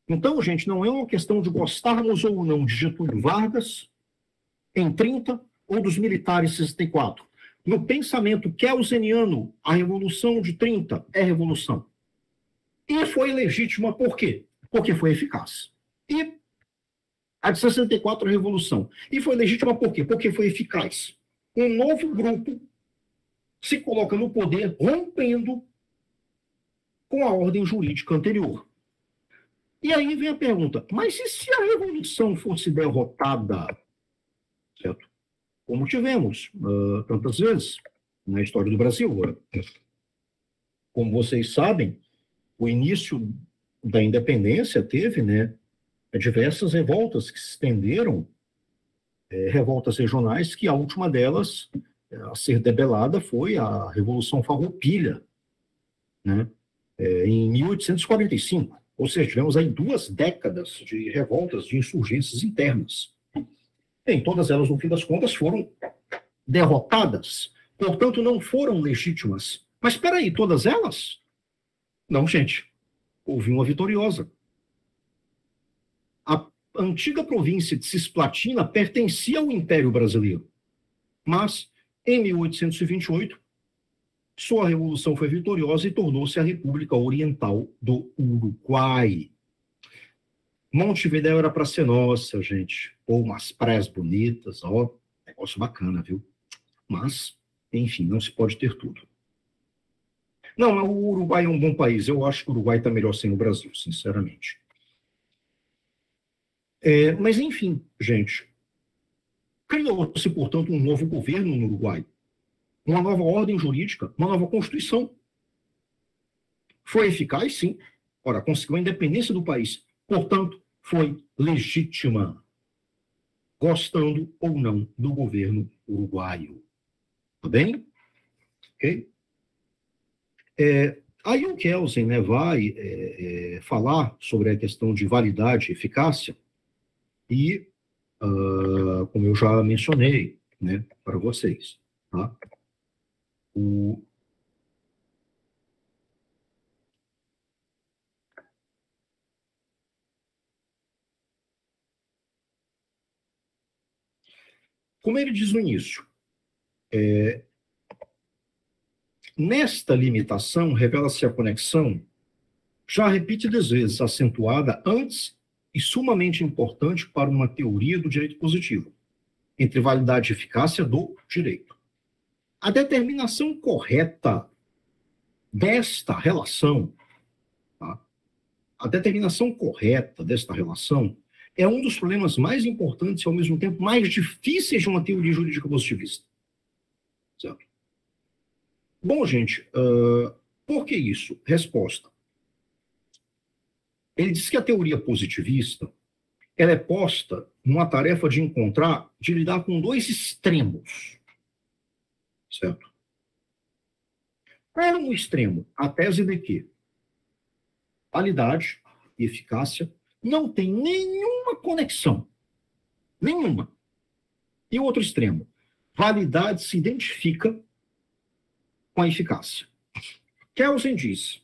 Então, gente, não é uma questão de gostarmos ou não de Getúlio Vargas em 30 ou dos militares em 64. No pensamento kelseniano, a Revolução de 30 é revolução. E foi legítima por quê? Porque foi eficaz. E a de 64 é revolução. E foi legítima por quê? Porque foi eficaz. Um novo grupo se coloca no poder rompendo com a ordem jurídica anterior. E aí vem a pergunta, mas e se a revolução fosse derrotada, certo? Como tivemos tantas vezes na história do Brasil. Como vocês sabem, o início da independência teve, né, diversas revoltas que se estenderam, revoltas regionais, que a última delas a ser debelada foi a Revolução Farroupilha, né, em 1845. Ou seja, tivemos aí 2 décadas de revoltas, de insurgências internas. Em todas elas, no fim das contas, foram derrotadas, portanto, não foram legítimas. Mas espera aí, todas elas? Não, gente. Houve uma vitoriosa. A antiga província de Cisplatina pertencia ao Império Brasileiro. Mas, em 1828, sua revolução foi vitoriosa e tornou-se a República Oriental do Uruguai. Montevidéu era para ser nossa, gente. Ou umas praias bonitas, ó, negócio bacana, viu? Mas, enfim, não se pode ter tudo. Não, mas o Uruguai é um bom país. Eu acho que o Uruguai está melhor sem o Brasil, sinceramente. Mas, enfim, gente, criou-se, portanto, um novo governo no Uruguai. Uma nova ordem jurídica, uma nova Constituição. Foi eficaz, sim. Ora, conseguiu a independência do país. Portanto, foi legítima, gostando ou não do governo uruguaio. Tá bem? Ok? Aí o Kelsen, né, vai falar sobre a questão de validade e eficácia e, como eu já mencionei, né, para vocês, tá? Como ele diz no início, nesta limitação revela-se a conexão, já repetidas vezes acentuada antes e sumamente importante para uma teoria do direito positivo, entre validade e eficácia do direito. A determinação correta desta relação, tá? A determinação correta desta relação é um dos problemas mais importantes e, ao mesmo tempo, mais difíceis de uma teoria jurídica positivista. Certo? Bom, gente, por que isso? Resposta. Ele diz que a teoria positivista ela é posta numa tarefa de lidar com 2 extremos. Certo? Qual é o extremo? A tese de que validade e eficácia não tem nenhuma conexão. Nenhuma. E o outro extremo? Validade se identifica com a eficácia. Kelsen diz,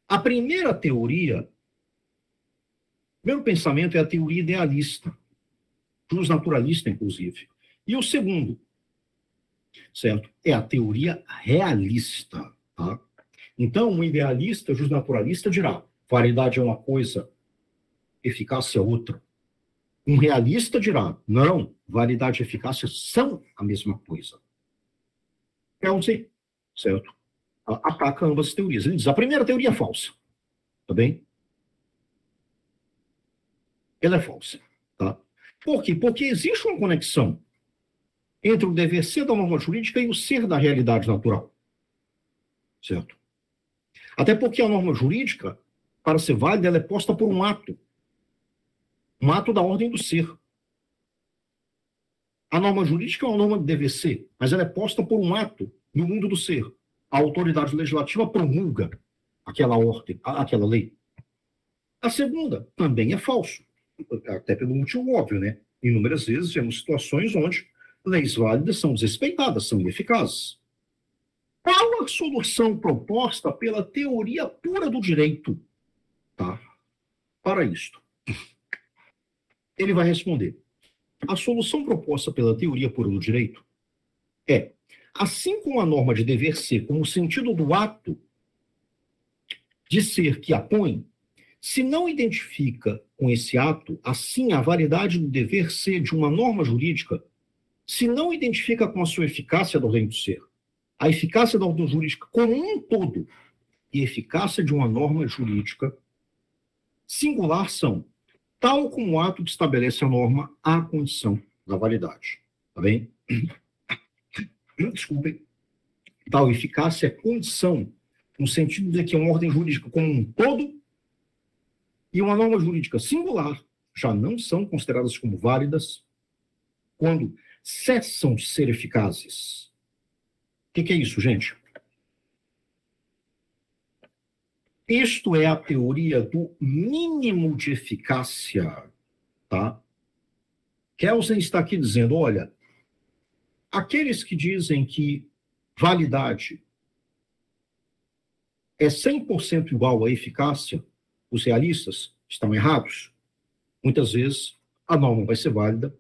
a primeira teoria, o primeiro pensamento é a teoria idealista, justnaturalista, inclusive. E o segundo, certo? É a teoria realista, tá? Então, um idealista, justnaturalista dirá, variedade é uma coisa, eficácia é outra. Um realista dirá, não, variedade e eficácia são a mesma coisa. Kelsen, certo? Ataca ambas as teorias. Ele diz, a primeira teoria é falsa, tá bem? Ela é falsa, tá? Por quê? Porque existe uma conexão entre o dever ser da norma jurídica e o ser da realidade natural, certo? Até porque a norma jurídica, para ser válida, ela é posta por um ato da ordem do ser. A norma jurídica é uma norma de dever ser, mas ela é posta por um ato no mundo do ser. A autoridade legislativa promulga aquela ordem, aquela lei. A segunda também é falso, até pelo motivo óbvio, né? Inúmeras vezes vemos situações onde leis válidas são desrespeitadas, são ineficazes. Qual a solução proposta pela teoria pura do direito, tá? Para isto? Ele vai responder: a solução proposta pela teoria pura do direito é, assim como a norma de dever ser, como o sentido do ato de ser que a põe, se não identifica com esse ato, assim, a variedade do dever ser de uma norma jurídica, se não identifica com a sua eficácia da ordem do ser, a eficácia da ordem jurídica como um todo e a eficácia de uma norma jurídica singular são, tal como o ato que estabelece a norma, a condição da validade. Tá bem? Desculpem. Tal eficácia é condição, no sentido de que uma ordem jurídica como um todo e uma norma jurídica singular já não são consideradas como válidas quando cessam de ser eficazes. O que é isso, gente? Isto é a teoria do mínimo de eficácia, tá? Kelsen está aqui dizendo, olha, aqueles que dizem que validade é 100% igual à eficácia, os realistas estão errados. Muitas vezes a norma vai ser válida,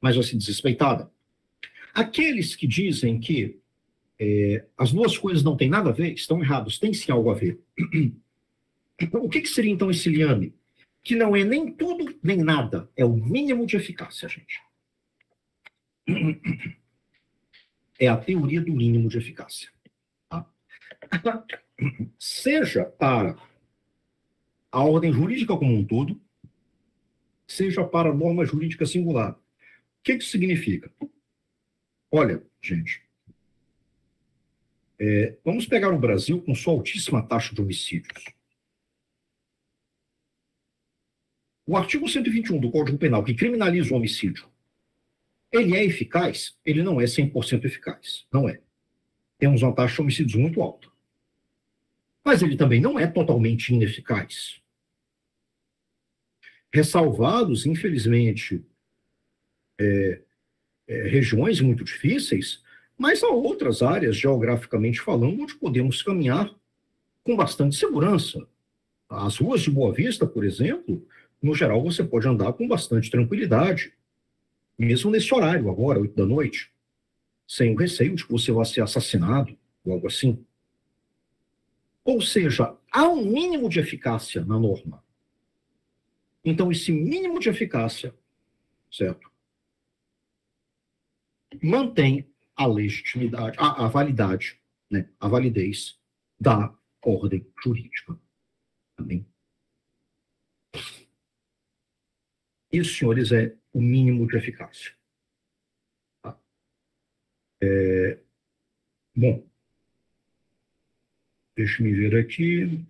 mas vai ser desrespeitada. Aqueles que dizem que as duas coisas não têm nada a ver, estão errados, tem sim algo a ver. O que seria então esse liame? Que não é nem tudo nem nada, é o mínimo de eficácia, gente. É a teoria do mínimo de eficácia. Tá? Seja para a ordem jurídica como um todo, seja para a norma jurídica singular. O que isso significa? Olha, gente, vamos pegar o Brasil com sua altíssima taxa de homicídios. O artigo 121 do Código Penal, que criminaliza o homicídio, ele é eficaz? Ele não é 100% eficaz. Não é. Temos uma taxa de homicídios muito alta. Mas ele também não é totalmente ineficaz. Ressalvados, infelizmente, regiões muito difíceis, mas há outras áreas, geograficamente falando, onde podemos caminhar com bastante segurança. As ruas de Boa Vista, por exemplo, no geral, você pode andar com bastante tranquilidade, mesmo nesse horário, agora, 8 da noite, sem o receio de que você vá ser assassinado, ou algo assim. Ou seja, há um mínimo de eficácia na norma. Então, esse mínimo de eficácia, certo? Mantém a legitimidade, a validade, né? A validez da ordem jurídica. Também. Isso, senhores, é o mínimo de eficácia. Tá? Bom, deixa-me ver aqui.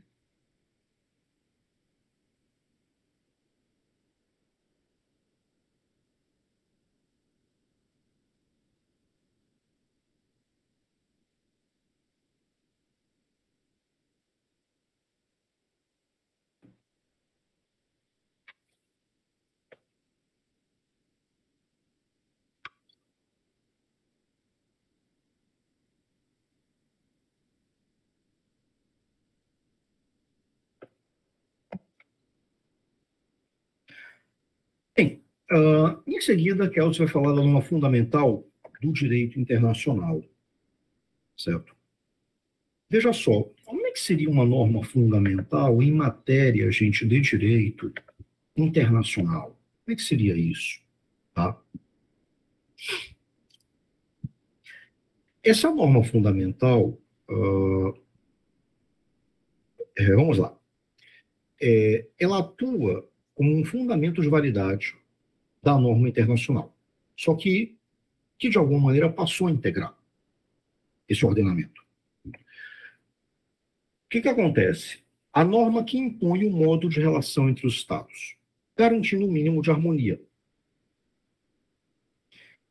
Bem, em seguida, Kelsen vai falar de uma fundamental do direito internacional, certo? Veja só, como é que seria uma norma fundamental em matéria, gente, de direito internacional? Como é que seria isso? Tá? Essa norma fundamental, vamos lá, ela atua como um fundamento de validade da norma internacional, só que de alguma maneira passou a integrar esse ordenamento. O que acontece? A norma que impõe o modo de relação entre os Estados, garantindo o mínimo de harmonia.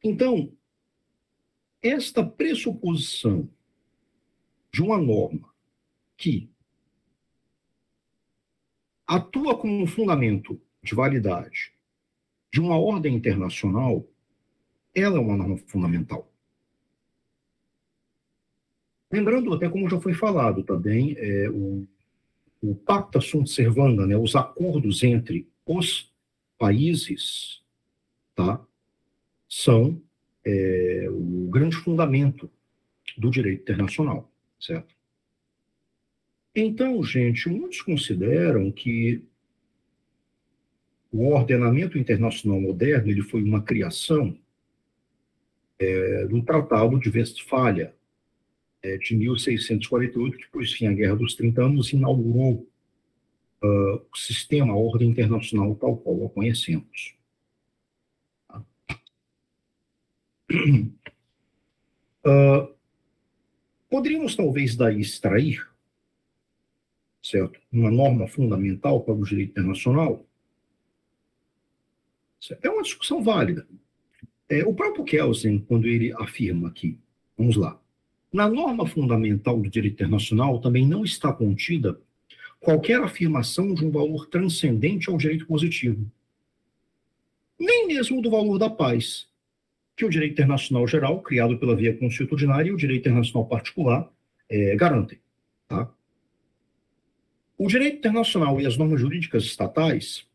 Então, esta pressuposição de uma norma que atua como um fundamento de validade de uma ordem internacional, ela é uma norma fundamental. Lembrando, até como já foi falado também, o Pacta Sunt Servanda, né, os acordos entre os países, tá, são o grande fundamento do direito internacional, certo? Então, gente, muitos consideram que o ordenamento internacional moderno ele foi uma criação do Tratado de Westfália, de 1648, que, depois, fim, a Guerra dos 30 Anos, inaugurou o sistema, a ordem internacional tal qual a conhecemos. Poderíamos, talvez, daí extrair, certo, uma norma fundamental para o direito internacional? É uma discussão válida. O próprio Kelsen, quando ele afirma aqui, vamos lá, na norma fundamental do direito internacional também não está contida qualquer afirmação de um valor transcendente ao direito positivo, nem mesmo do valor da paz, que o direito internacional geral, criado pela via consuetudinária, e o direito internacional particular garantem. Tá? O direito internacional e as normas jurídicas estatais,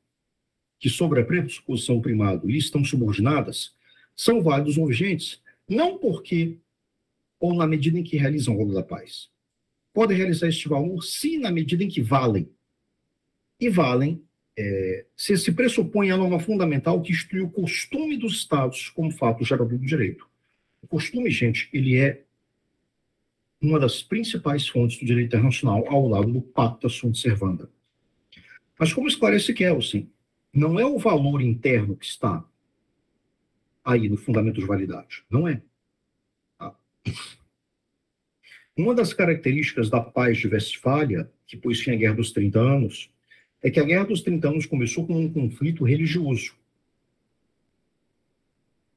que sobre a pressuposição primado lhe estão subordinadas, são válidos ou vigentes, não porque ou na medida em que realizam o valor da paz. Podem realizar este valor, sim, na medida em que valem. E valem se pressupõe a norma fundamental que institui o costume dos Estados como fato gerador do direito. O costume, gente, ele é uma das principais fontes do direito internacional ao lado do Pacta Sunt Servanda. Mas como esclarece Kelsen, não é o valor interno que está aí no fundamento de validade. Não é. Tá? Uma das características da Paz de Westfália, que pôs fim à Guerra dos 30 Anos, é que a Guerra dos 30 Anos começou com um conflito religioso.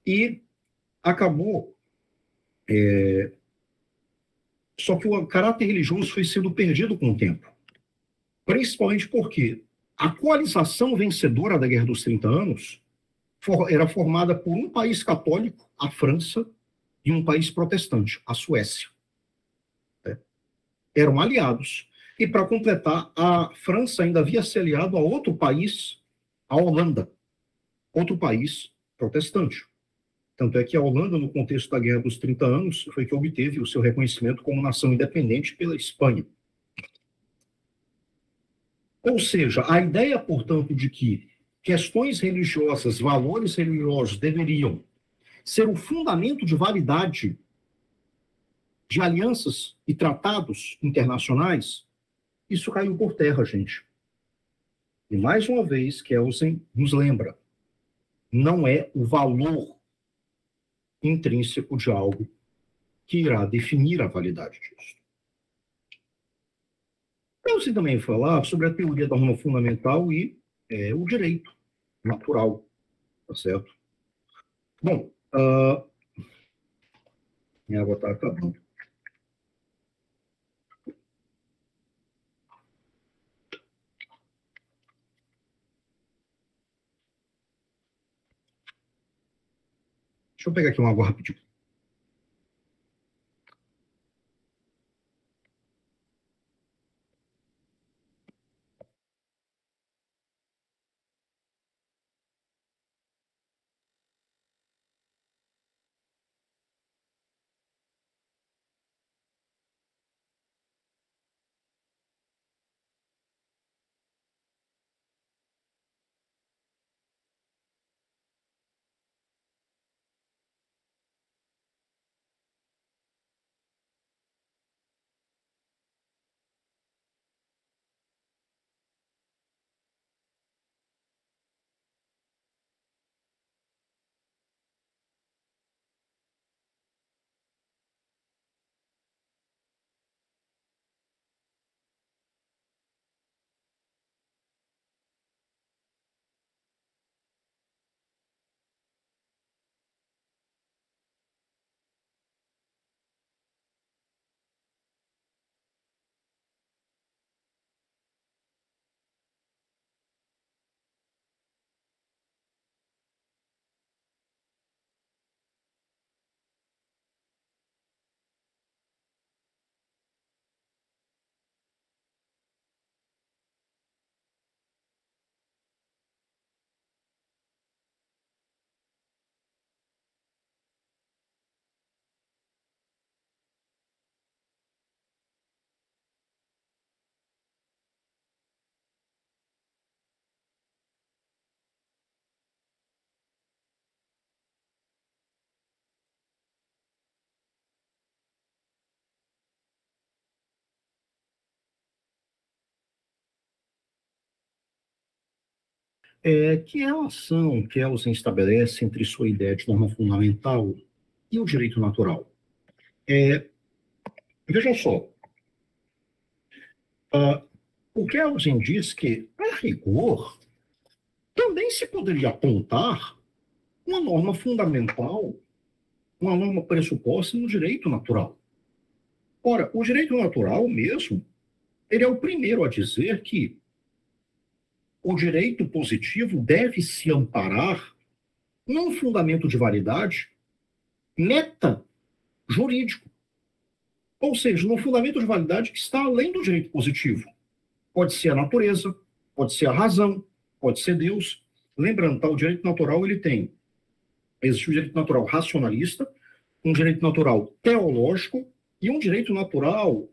E acabou. Só que o caráter religioso foi sendo perdido com o tempo. Principalmente porque a coalização vencedora da Guerra dos 30 Anos era formada por um país católico, a França, e um país protestante, a Suécia. Eram aliados. E, para completar, a França ainda havia se aliado a outro país, a Holanda, outro país protestante. Tanto é que a Holanda, no contexto da Guerra dos 30 Anos, foi que obteve o seu reconhecimento como nação independente pela Espanha. Ou seja, a ideia, portanto, de que questões religiosas, valores religiosos deveriam ser o fundamento de validade de alianças e tratados internacionais, isso caiu por terra, gente. E, mais uma vez, Kelsen nos lembra, não é o valor intrínseco de algo que irá definir a validade disso. Kelsen também falar sobre a teoria da norma fundamental e o direito natural, tá certo? Bom, minha água está acabando. Deixa eu pegar aqui uma água rapidinho. Que relação Kelsen estabelece entre sua ideia de norma fundamental e o direito natural? Veja só, o Kelsen diz que, a rigor, também se poderia apontar uma norma fundamental, uma norma pressuposta no direito natural. Ora, o direito natural mesmo, ele é o primeiro a dizer que o direito positivo deve se amparar num fundamento de validade meta-jurídico. Ou seja, num fundamento de validade que está além do direito positivo. Pode ser a natureza, pode ser a razão, pode ser Deus. Lembrando, tá, o direito natural existe um direito natural racionalista, um direito natural teológico e um direito natural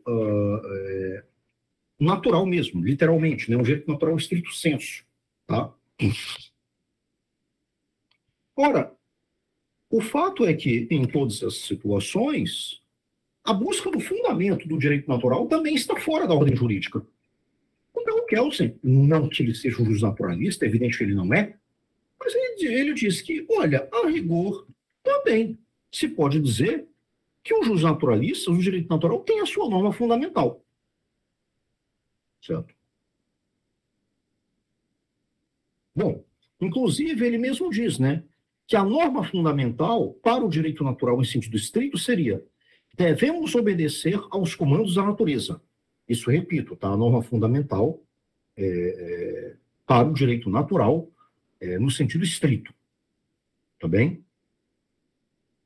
natural mesmo, literalmente, né? Um direito natural estrito sensu. Tá? Ora, o fato é que, em todas as situações, a busca do fundamento do direito natural também está fora da ordem jurídica. Então, o Kelsen, não que ele seja um justnaturalista, é evidente que ele não é, mas ele diz que, olha, a rigor, também se pode dizer que o justnaturalista, o direito natural, tem a sua norma fundamental. Certo? Bom, inclusive, ele mesmo diz, né, que a norma fundamental para o direito natural em sentido estrito seria: devemos obedecer aos comandos da natureza. Isso, repito, tá? A norma fundamental para o direito natural no sentido estrito. Tá bem?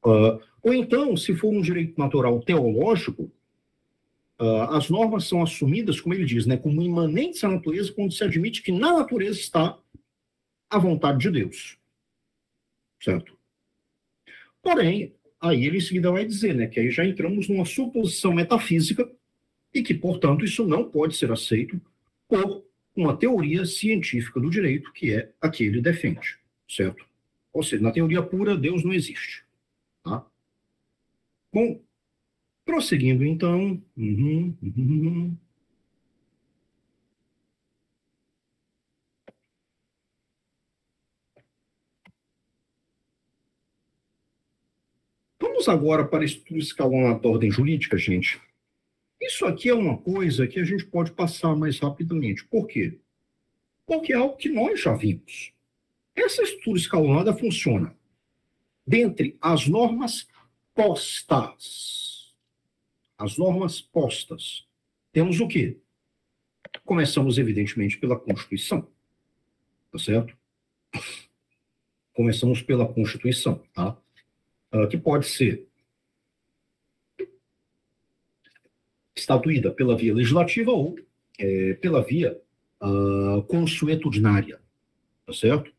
Ou então, se for um direito natural teológico, as normas são assumidas, como ele diz, né, como imanentes à natureza, quando se admite que na natureza está a vontade de Deus. Certo? Porém, aí ele em seguida vai dizer, né, que aí já entramos numa suposição metafísica e que, portanto, isso não pode ser aceito por uma teoria científica do direito, que é a que ele defende, certo? Ou seja, na teoria pura, Deus não existe. Tá? Bom, prosseguindo então. Vamos agora para estudo escalonado da ordem jurídica, gente. Isso aqui é uma coisa que a gente pode passar mais rapidamente. Por quê? Porque é algo que nós já vimos. Essa estrutura escalonada funciona dentre as normas postas. As normas postas. Temos o quê? Começamos, evidentemente, pela Constituição. Tá certo? Começamos pela Constituição, tá? Que pode ser estatuída pela via legislativa ou pela via consuetudinária. Tá certo?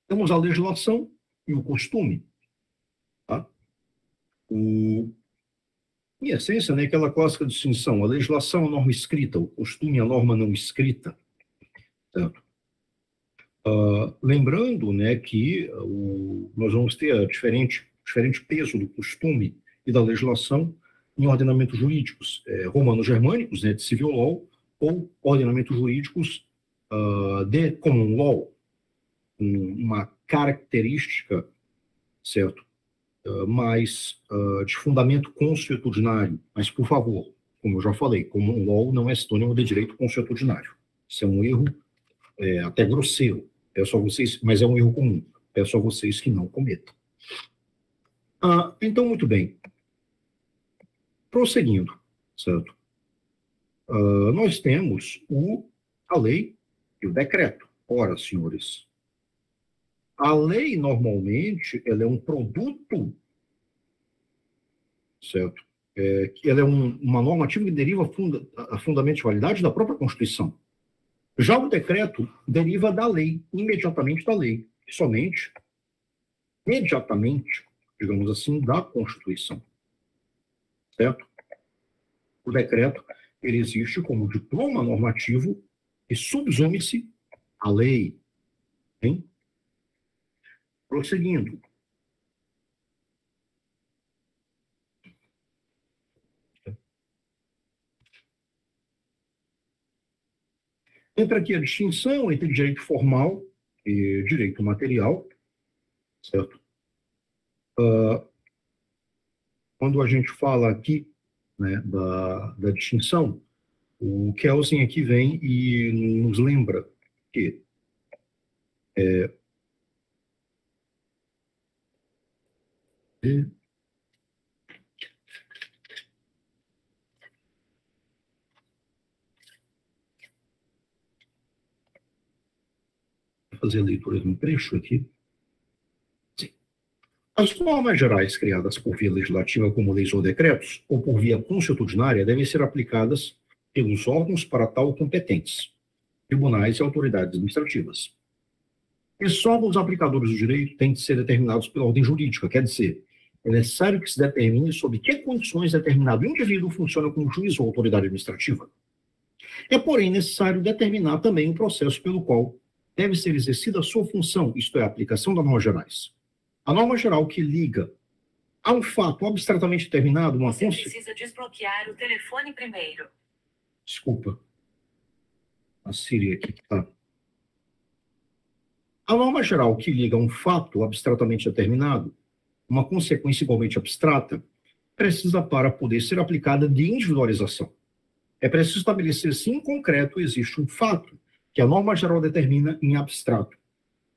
Temos a legislação e o costume. Tá? Em essência, né, aquela clássica distinção: a legislação é a norma escrita, o costume é a norma não escrita. Certo? Lembrando, né, que nós vamos ter diferente peso do costume e da legislação em ordenamentos jurídicos romano-germânicos, né, de civil law, ou ordenamentos jurídicos de common law, uma característica, certo, mais de fundamento consuetudinário. Mas, por favor, como eu já falei, common law não é sinônimo de direito consuetudinário. Isso é um erro até grosseiro. Peço a vocês, mas é um erro comum. Peço a vocês que não cometam. Então, muito bem. Prosseguindo, certo? Nós temos a lei e o decreto. Ora, senhores, a lei, normalmente, ela é um produto, certo? Ela é uma normativa que deriva a fundamentalidade da própria Constituição. Já o decreto deriva da lei, imediatamente da lei, e somente, imediatamente, digamos assim, da Constituição. Certo? O decreto, ele existe como diploma normativo e subsume-se à lei. Hein? Prosseguindo. Entra aqui a distinção entre direito formal e direito material, certo? Quando a gente fala aqui, né, da distinção, o Kelsen aqui vem e nos lembra que fazer a leitura de um trecho aqui. Sim. As normas gerais criadas por via legislativa como leis ou decretos, ou por via consuetudinária, devem ser aplicadas pelos órgãos para tal competentes, tribunais e autoridades administrativas. Esses órgãos aplicadores do direito têm de ser determinados pela ordem jurídica, quer dizer, é necessário que se determine sob que condições determinado indivíduo funciona como juiz ou autoridade administrativa. É, porém, necessário determinar também o processo pelo qual deve ser exercida a sua função, isto é, a aplicação das normas gerais. A norma geral que liga a um fato abstratamente determinado, uma Você função... precisa desbloquear o telefone primeiro. Desculpa. A Siri aqui está. A norma geral que liga a um fato abstratamente determinado, uma consequência igualmente abstrata, precisa, para poder ser aplicada, de individualização. É preciso estabelecer se em concreto existe um fato que a norma geral determina em abstrato.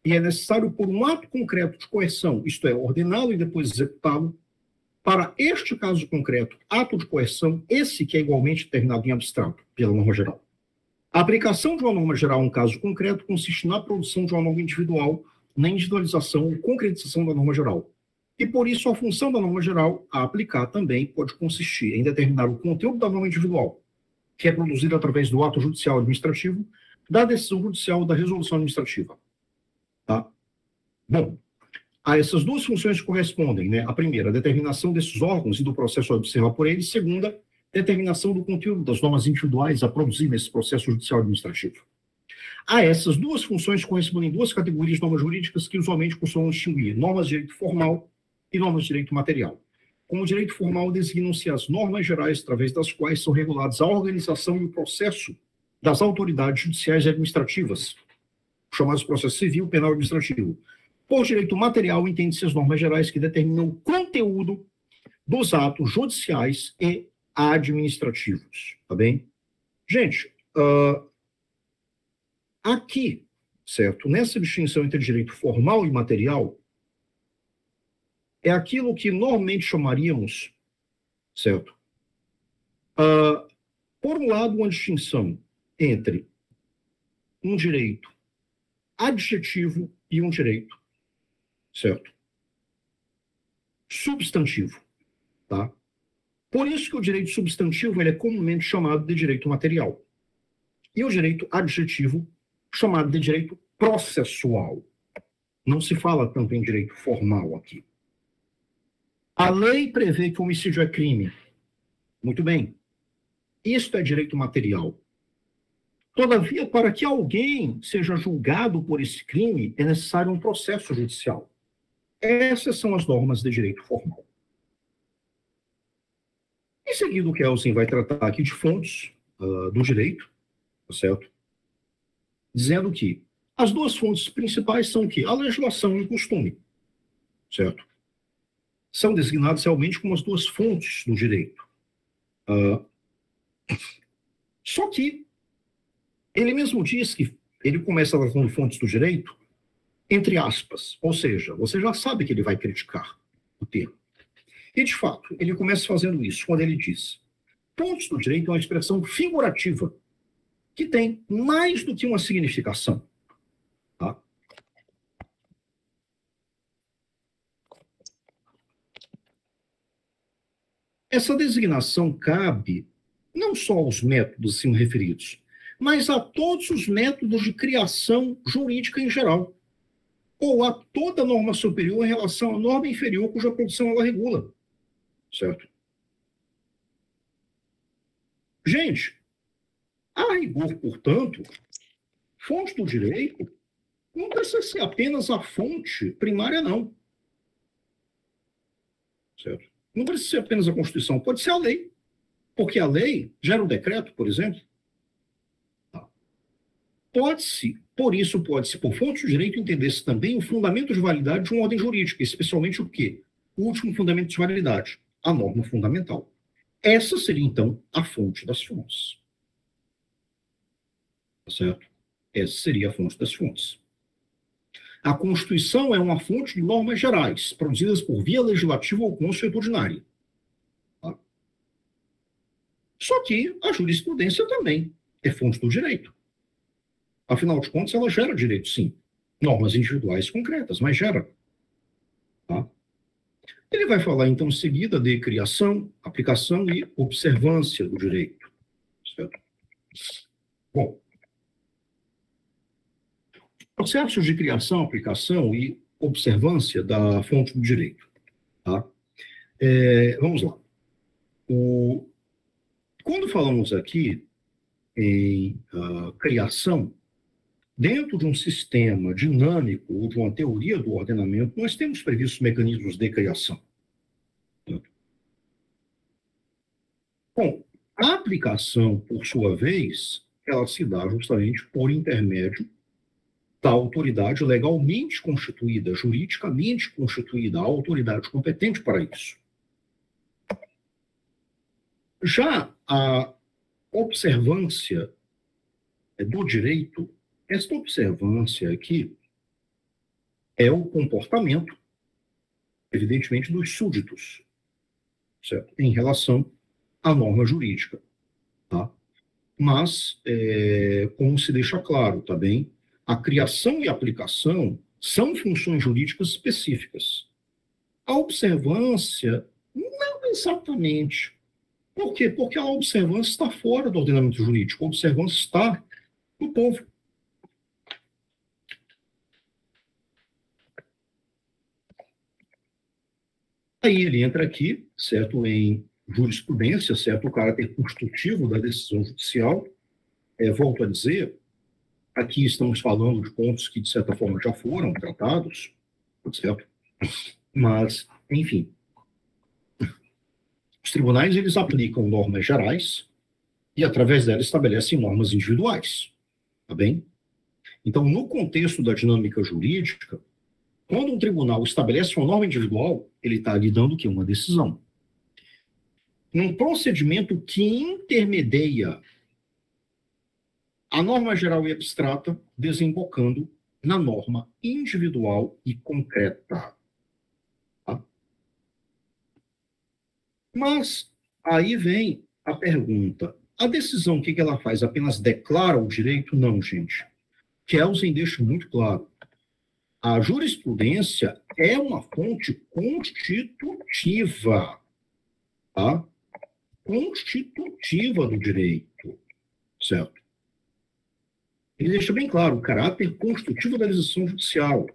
E é necessário por um ato concreto de coerção, isto é, ordená-lo e depois executá-lo, para este caso concreto, ato de coerção, esse que é igualmente determinado em abstrato, pela norma geral. A aplicação de uma norma geral a um caso concreto consiste na produção de uma norma individual, na individualização ou concretização da norma geral. E por isso a função da norma geral a aplicar também pode consistir em determinar o conteúdo da norma individual, que é produzida através do ato judicial administrativo, da decisão judicial ou da resolução administrativa. Tá? Bom, a essas duas funções correspondem, né? A primeira, a determinação desses órgãos e do processo a observar por eles. Segunda, determinação do conteúdo das normas individuais a produzir nesse processo judicial administrativo. A essas duas funções correspondem duas categorias de normas jurídicas que usualmente costumam distinguir: normas de direito formal e normas de direito material. Como direito formal, designam-se as normas gerais através das quais são regulados a organização e o processo das autoridades judiciais e administrativas, chamados processo civil, penal e administrativo. Por direito material, entende-se as normas gerais que determinam o conteúdo dos atos judiciais e administrativos, tá bem? Gente, aqui, certo, nessa distinção entre direito formal e material, é aquilo que normalmente chamaríamos, certo? Por um lado, uma distinção entre um direito adjetivo e um direito, certo, substantivo, tá? Por isso que o direito substantivo ele é comumente chamado de direito material. E o direito adjetivo chamado de direito processual. Não se fala tanto em direito formal aqui. A lei prevê que o homicídio é crime. Muito bem. Isto é direito material. Todavia, para que alguém seja julgado por esse crime, é necessário um processo judicial. Essas são as normas de direito formal. Em seguida, o Kelsen vai tratar aqui de fontes do direito, tá certo? Dizendo que as duas fontes principais são que a legislação e o costume, certo? São designadas realmente como as duas fontes do direito. Só que ele mesmo diz que ele começa tratando fontes do direito, entre aspas, ou seja, você já sabe que ele vai criticar o termo. E, de fato, ele começa fazendo isso quando ele diz: fontes do direito é uma expressão figurativa que tem mais do que uma significação. Tá? Essa designação cabe não só aos métodos acima referidos, mas a todos os métodos de criação jurídica em geral, ou a toda norma superior em relação à norma inferior cuja produção ela regula. Certo? Gente, a rigor, portanto, fonte do direito não precisa ser apenas a fonte primária, não. Certo? Não precisa ser apenas a Constituição, pode ser a lei. Porque a lei gera um decreto, por exemplo. Tá. Pode-se, por fonte do direito, entender-se também o fundamento de validade de uma ordem jurídica, especialmente o quê? O último fundamento de validade, a norma fundamental. Essa seria, então, a fonte das fontes. Tá certo? Essa seria a fonte das fontes. A Constituição é uma fonte de normas gerais, produzidas por via legislativa ou consuetudinária. Tá? Só que a jurisprudência também é fonte do direito. Afinal de contas, ela gera direito, sim. Normas individuais concretas, mas gera. Tá? Ele vai falar, então, em seguida de criação, aplicação e observância do direito. Certo? Bom, processos de criação, aplicação e observância da fonte do direito. Tá? Vamos lá. Quando falamos aqui em criação, dentro de um sistema dinâmico ou de uma teoria do ordenamento, nós temos previstos mecanismos de criação. Bom, a aplicação, por sua vez, ela se dá justamente por intermédio da autoridade legalmente constituída, juridicamente constituída, a autoridade competente para isso. Já a observância do direito, esta observância aqui é o comportamento, evidentemente, dos súditos, certo? Em relação à norma jurídica. Tá? Mas, como se deixa claro também, a criação e a aplicação são funções jurídicas específicas. A observância, não exatamente. Por quê? Porque a observância está fora do ordenamento jurídico. A observância está no povo. Aí ele entra aqui, certo, em jurisprudência, certo, o caráter constitutivo da decisão judicial. Volto a dizer, aqui estamos falando de pontos que, de certa forma, já foram tratados, certo? Mas, enfim, os tribunais, eles aplicam normas gerais e, através delas, estabelecem normas individuais, tá bem? Então, no contexto da dinâmica jurídica, quando um tribunal estabelece uma norma individual, ele está lhe dando o quê? Uma decisão. Num procedimento que intermedia a norma geral e abstrata, desembocando na norma individual e concreta. Tá? Mas aí vem a pergunta: a decisão, o que ela faz? Apenas declara o direito? Não, gente. Kelsen deixa muito claro. A jurisprudência é uma fonte constitutiva, tá? Constitutiva do direito, certo? Ele deixa bem claro o caráter constitutivo da decisão judicial.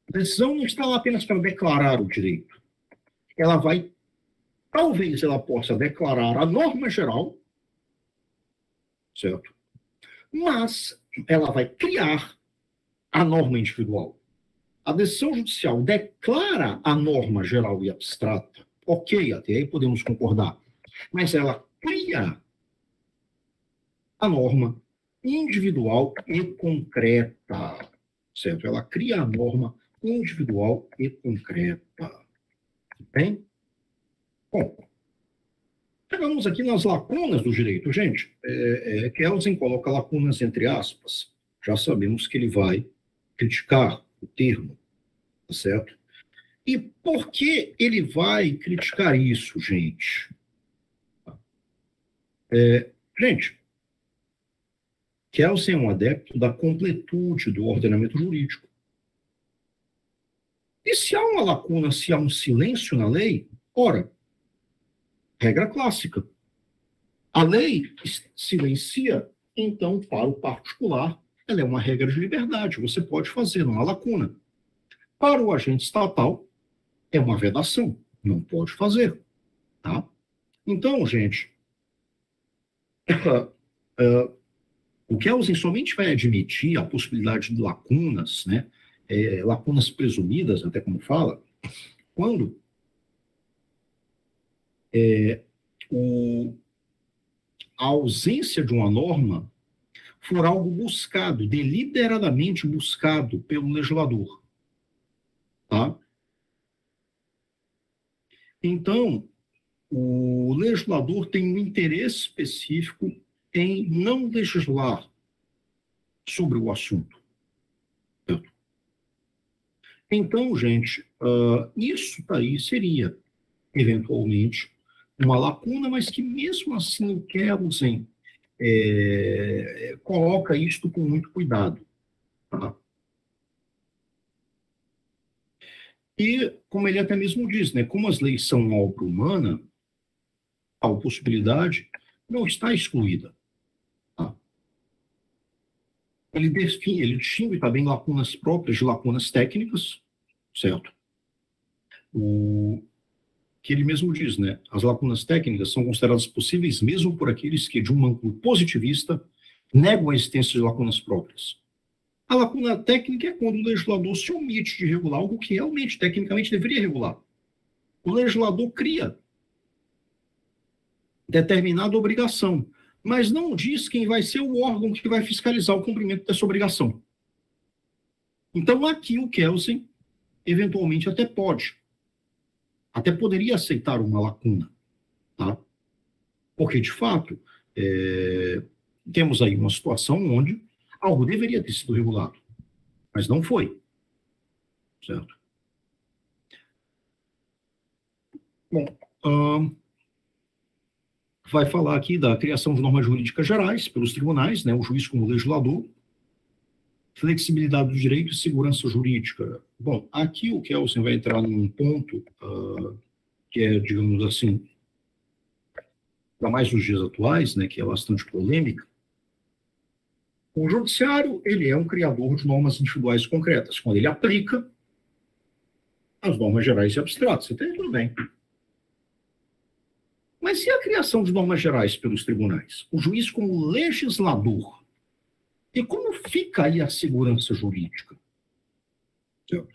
A decisão não está lá apenas para declarar o direito. Ela vai, talvez ela possa declarar a norma geral, certo? Mas ela vai criar a norma individual. A decisão judicial declara a norma geral e abstrata, ok, até aí podemos concordar, mas ela cria a norma individual e concreta, certo? Ela cria a norma individual e concreta. Bem? Bom, chegamos aqui nas lacunas do direito. Gente, Kelsen coloca lacunas entre aspas. Já sabemos que ele vai criticar o termo, tá certo? E por que ele vai criticar isso, gente? Gente, Kelsen é um adepto da completude do ordenamento jurídico. E se há uma lacuna, se há um silêncio na lei, ora, regra clássica. A lei silencia, então, para o particular, ela é uma regra de liberdade, você pode fazer, não há lacuna. Para o agente estatal, é uma vedação, não pode fazer. Tá? Então, gente, o Kelsen somente vai admitir a possibilidade de lacunas, né? Lacunas presumidas, até como fala, quando a ausência de uma norma for algo buscado, deliberadamente buscado pelo legislador. Tá? Então, o legislador tem um interesse específico em não legislar sobre o assunto. Certo? Então, gente, isso daí seria, eventualmente, uma lacuna, mas que mesmo assim o Kelsen coloca isto com muito cuidado. Tá? E, como ele até mesmo diz, né, como as leis são obra humana, tal possibilidade não está excluída. Tá? Ele distingue também lacunas próprias de lacunas técnicas, certo? O que ele mesmo diz, né? As lacunas técnicas são consideradas possíveis mesmo por aqueles que, de um ângulo positivista, negam a existência de lacunas próprias. A lacuna técnica é quando o legislador se omite de regular algo que realmente, tecnicamente, deveria regular. O legislador cria determinada obrigação, mas não diz quem vai ser o órgão que vai fiscalizar o cumprimento dessa obrigação. Então, aqui o Kelsen, eventualmente, até poderia aceitar uma lacuna, tá? Porque, de fato, temos aí uma situação onde algo deveria ter sido regulado, mas não foi, certo? Bom, vai falar aqui da criação de normas jurídicas gerais pelos tribunais, né, o juiz como legislador, flexibilidade do direito e segurança jurídica. Bom, aqui o Kelsen vai entrar num ponto que é, digamos assim, ainda mais nos dias atuais, né, que é bastante polêmica. O judiciário, ele é um criador de normas individuais concretas, quando ele aplica as normas gerais e abstratas. Até tudo bem. Mas e a criação de normas gerais pelos tribunais? O juiz como legislador. E como fica aí a segurança jurídica? Certo?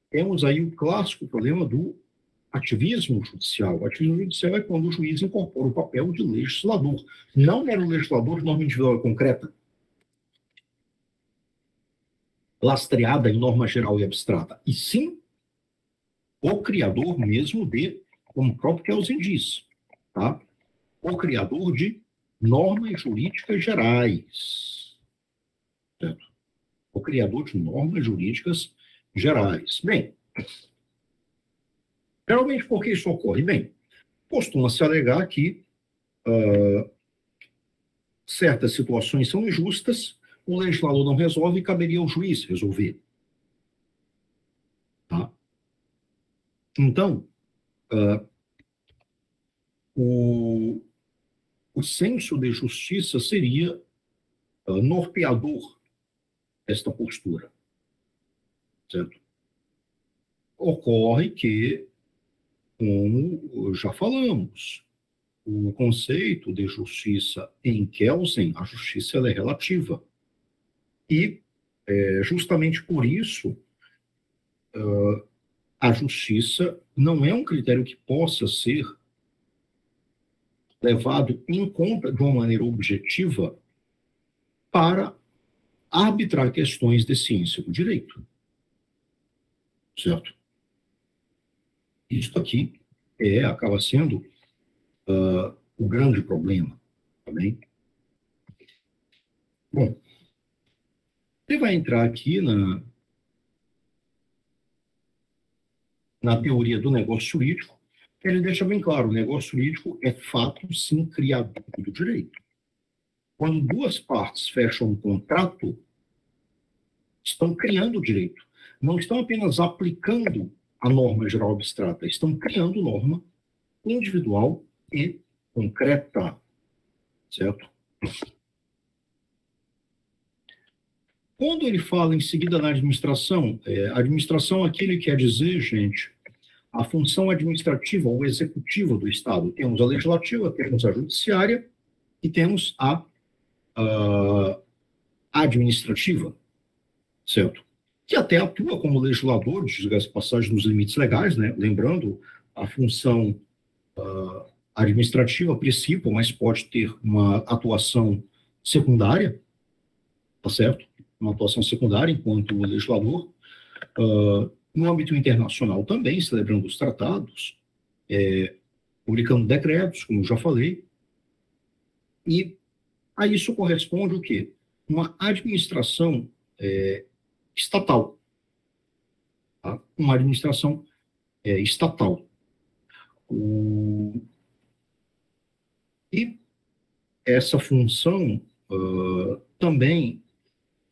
Temos aí o clássico problema do ativismo judicial. O ativismo judicial é quando o juiz incorpora o papel de legislador. Não era o legislador de norma individual e concreta, lastreada em norma geral e abstrata, e sim o criador mesmo de, como o próprio Kelsen diz, tá? O criador de normas jurídicas gerais. Certo? O criador de normas jurídicas gerais. Bem, geralmente por que isso ocorre? Bem, costuma-se alegar que certas situações são injustas, o legislador não resolve e caberia ao juiz resolver. Tá? Então, o senso de justiça seria norteador desta postura. Certo? Ocorre que, como já falamos, o conceito de justiça em Kelsen, a justiça ela é relativa. E, justamente por isso, a justiça não é um critério que possa ser levado em conta de uma maneira objetiva para arbitrar questões de ciência do direito. Certo? Isso aqui acaba sendo o grande problema. Também. Bom, ele vai entrar aqui na teoria do negócio jurídico. Ele deixa bem claro, o negócio jurídico é fato, sim, criador do direito. Quando duas partes fecham um contrato, estão criando o direito. Não estão apenas aplicando a norma geral abstrata, estão criando norma individual e concreta. Certo? Quando ele fala em seguida na administração, administração aqui ele quer dizer, gente, a função administrativa ou executiva do Estado. Temos a legislativa, temos a judiciária e temos a administrativa, certo? Que até atua como legislador, diga as passagens nos limites legais, né? Lembrando, a função administrativa, a princípio, mas pode ter uma atuação secundária, tá certo? Uma atuação secundária enquanto legislador. No âmbito internacional também, celebrando os tratados, publicando decretos, como eu já falei, e a isso corresponde o quê? Uma administração estatal. Tá? Uma administração estatal. E essa função também,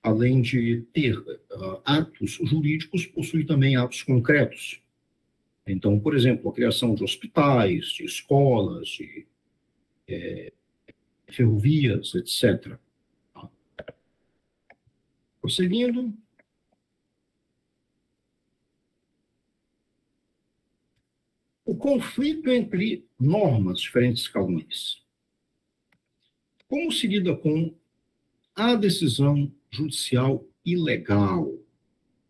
além de ter atos jurídicos, possui também atos concretos. Então, por exemplo, a criação de hospitais, de escolas, de ferrovias, etc. Prosseguindo. O conflito entre normas, diferentes escalões. Como se lida com a decisão judicial ilegal?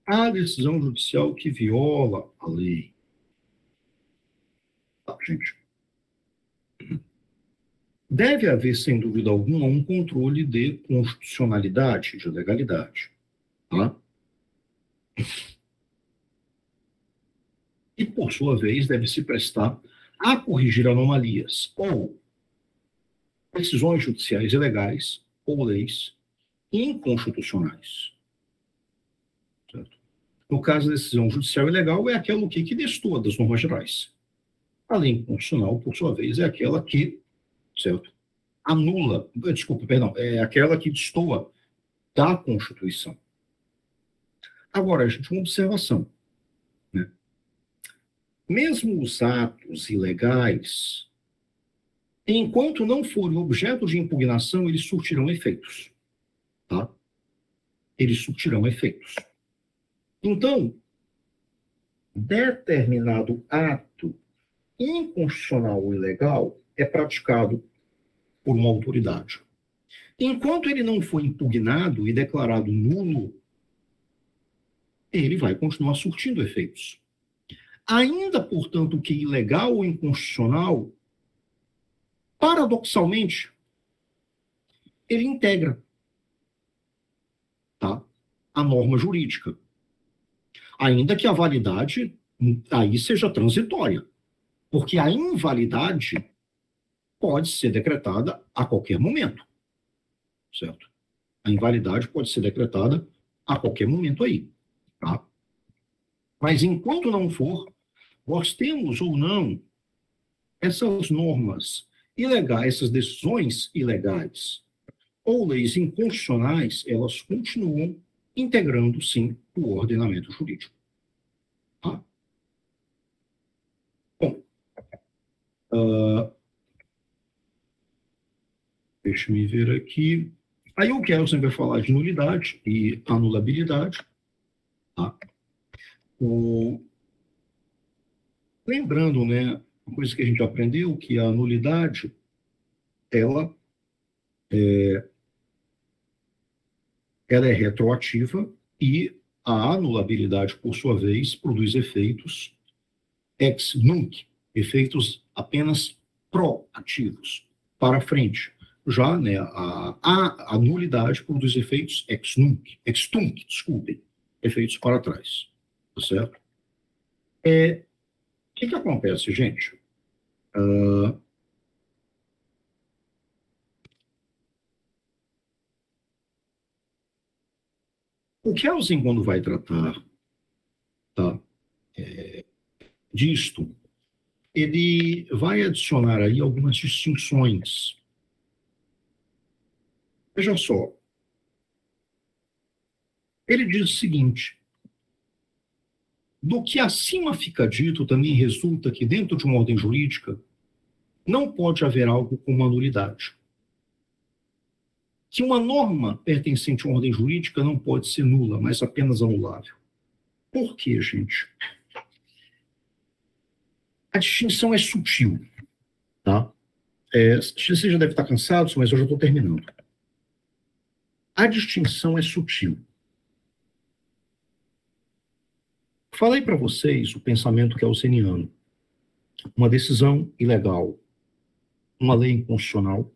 A decisão judicial que viola a lei. Tá, gente. Deve haver, sem dúvida alguma, um controle de constitucionalidade, de legalidade. Tá? E, por sua vez, deve se prestar a corrigir anomalias ou decisões judiciais ilegais ou leis inconstitucionais. Certo? No caso, a decisão judicial ilegal é aquela que destoa das normas gerais. A lei inconstitucional, por sua vez, é aquela que, certo, anula, desculpa, perdão, é aquela que destoa da Constituição. Agora, gente, uma observação. Né? Mesmo os atos ilegais, enquanto não forem objeto de impugnação, eles surtirão efeitos. Tá? Eles surtirão efeitos. Então, determinado ato inconstitucional ou ilegal é praticado por uma autoridade. Enquanto ele não for impugnado e declarado nulo, ele vai continuar surtindo efeitos. Ainda, portanto, que ilegal ou inconstitucional, paradoxalmente, ele integra, tá, a norma jurídica. Ainda que a validade aí seja transitória, porque a invalidade pode ser decretada a qualquer momento, certo? A invalidade pode ser decretada a qualquer momento aí, tá? Mas enquanto não for, nós temos ou não essas normas ilegais, essas decisões ilegais ou leis inconstitucionais, elas continuam integrando, sim, o ordenamento jurídico. Tá? Bom, deixa-me ver aqui. Aí eu quero sempre falar de nulidade e anulabilidade. Tá? Lembrando, né, uma coisa que a gente aprendeu, que a nulidade, ela é retroativa e a anulabilidade, por sua vez, produz efeitos ex nunc, efeitos apenas proativos, para frente. Já, né, a nulidade produz efeitos ex tunc, desculpem, efeitos para trás. Tá certo? O que acontece, gente? O Kelsen, quando vai tratar, tá, disto, ele vai adicionar aí algumas distinções. Veja só. Ele diz o seguinte: do que acima fica dito, também resulta que dentro de uma ordem jurídica não pode haver algo como a nulidade. Que uma norma pertencente a uma ordem jurídica não pode ser nula, mas apenas anulável. Por quê, gente? A distinção é sutil, tá? Você já deve estar cansado, mas eu já estou terminando. A distinção é sutil. Falei para vocês o pensamento kelseniano. Uma decisão ilegal, uma lei inconstitucional.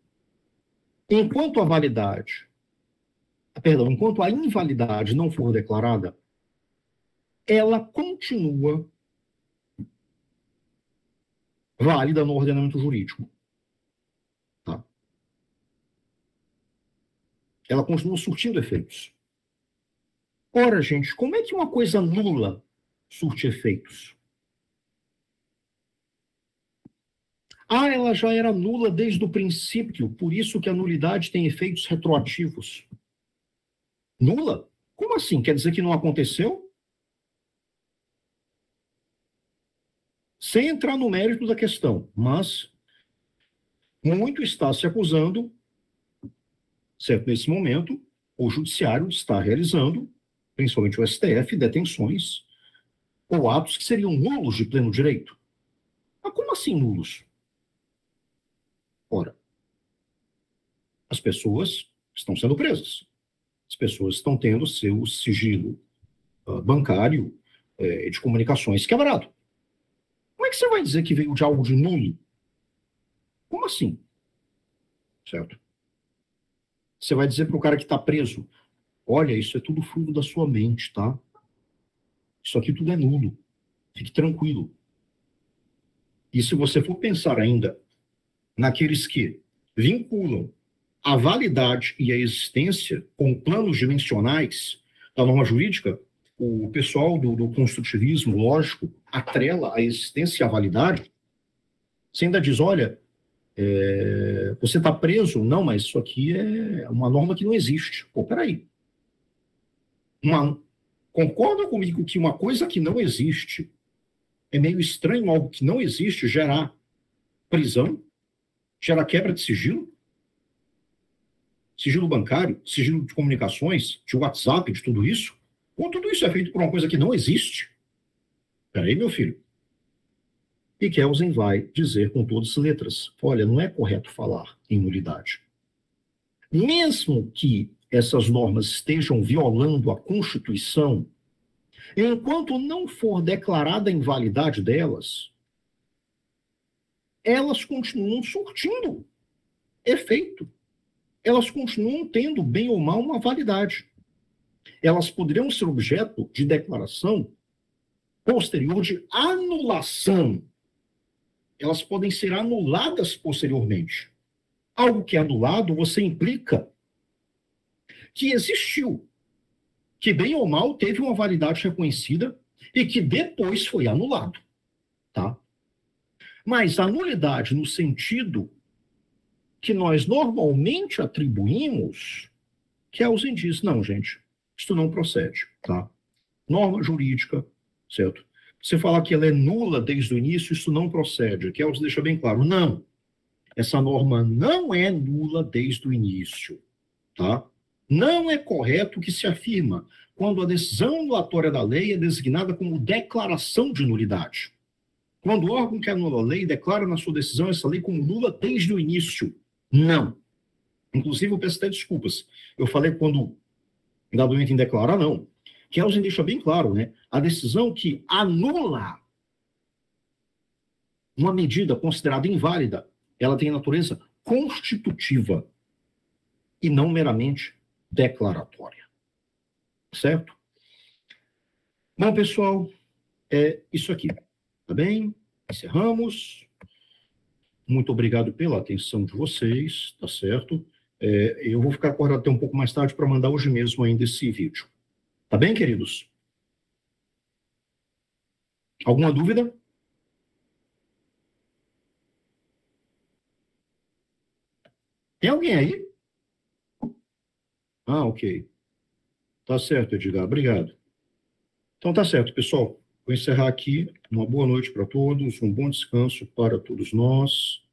Enquanto a validade perdão, enquanto a invalidade não for declarada, ela continua válida no ordenamento jurídico. Tá? Ela continua surtindo efeitos. Ora, gente, como é que uma coisa nula surte efeitos? Ah, ela já era nula desde o princípio, por isso que a nulidade tem efeitos retroativos. Nula? Como assim? Quer dizer que não aconteceu? Sem entrar no mérito da questão, mas muito está se acusando, certo? Nesse momento, o judiciário está realizando, principalmente o STF, detenções ou atos que seriam nulos de pleno direito. Mas como assim nulos? Ora, as pessoas estão sendo presas. As pessoas estão tendo seu sigilo bancário de comunicações quebrado. Como é que você vai dizer que veio de algo de nulo? Como assim? Certo? Você vai dizer para o cara que está preso, olha, isso é tudo fruto da sua mente, tá? Isso aqui tudo é nulo. Fique tranquilo. E se você for pensar ainda naqueles que vinculam a validade e a existência com planos dimensionais da norma jurídica, o pessoal do construtivismo lógico atrela a existência e a validade, você ainda diz, olha, você está preso? Não, mas isso aqui é uma norma que não existe. Pô, peraí. Concorda comigo que uma coisa que não existe é meio estranho algo que não existe gerar prisão, gerar quebra de sigilo? Sigilo bancário, sigilo de comunicações, de WhatsApp, de tudo isso? Ou tudo isso é feito por uma coisa que não existe? Peraí, meu filho. E Kelsen vai dizer com todas as letras, olha, não é correto falar em nulidade. Mesmo que essas normas estejam violando a Constituição, enquanto não for declarada a invalidade delas, elas continuam surtindo efeito. Elas continuam tendo, bem ou mal, uma validade. Elas poderiam ser objeto de declaração posterior de anulação. Elas podem ser anuladas posteriormente. Algo que é anulado, você implica que existiu, que bem ou mal teve uma validade reconhecida e que depois foi anulado. Tá? Mas a nulidade no sentido que nós normalmente atribuímos, Kelsen diz, não, gente, isso não procede, tá? Norma jurídica, certo? Você falar que ela é nula desde o início, isso não procede. Kelsen deixa bem claro, não. Essa norma não é nula desde o início, tá? Não é correto o que se afirma quando a decisão anulatória da lei é designada como declaração de nulidade. Quando o órgão que anula a lei declara na sua decisão essa lei como nula desde o início. Não. Inclusive, eu peço até desculpas. Eu falei quando dado momento em declarar, não. Kelsen deixa bem claro, né? A decisão que anula uma medida considerada inválida, ela tem natureza constitutiva e não meramente declaratória. Certo? Bom, pessoal, é isso aqui. Tá bem? Encerramos. Muito obrigado pela atenção de vocês, tá certo? Eu vou ficar acordado até um pouco mais tarde para mandar hoje mesmo ainda esse vídeo. Tá bem, queridos? Alguma dúvida? Tem alguém aí? Ah, ok. Tá certo, Edgar. Obrigado. Então tá certo, pessoal. Vou encerrar aqui. Uma boa noite para todos, um bom descanso para todos nós.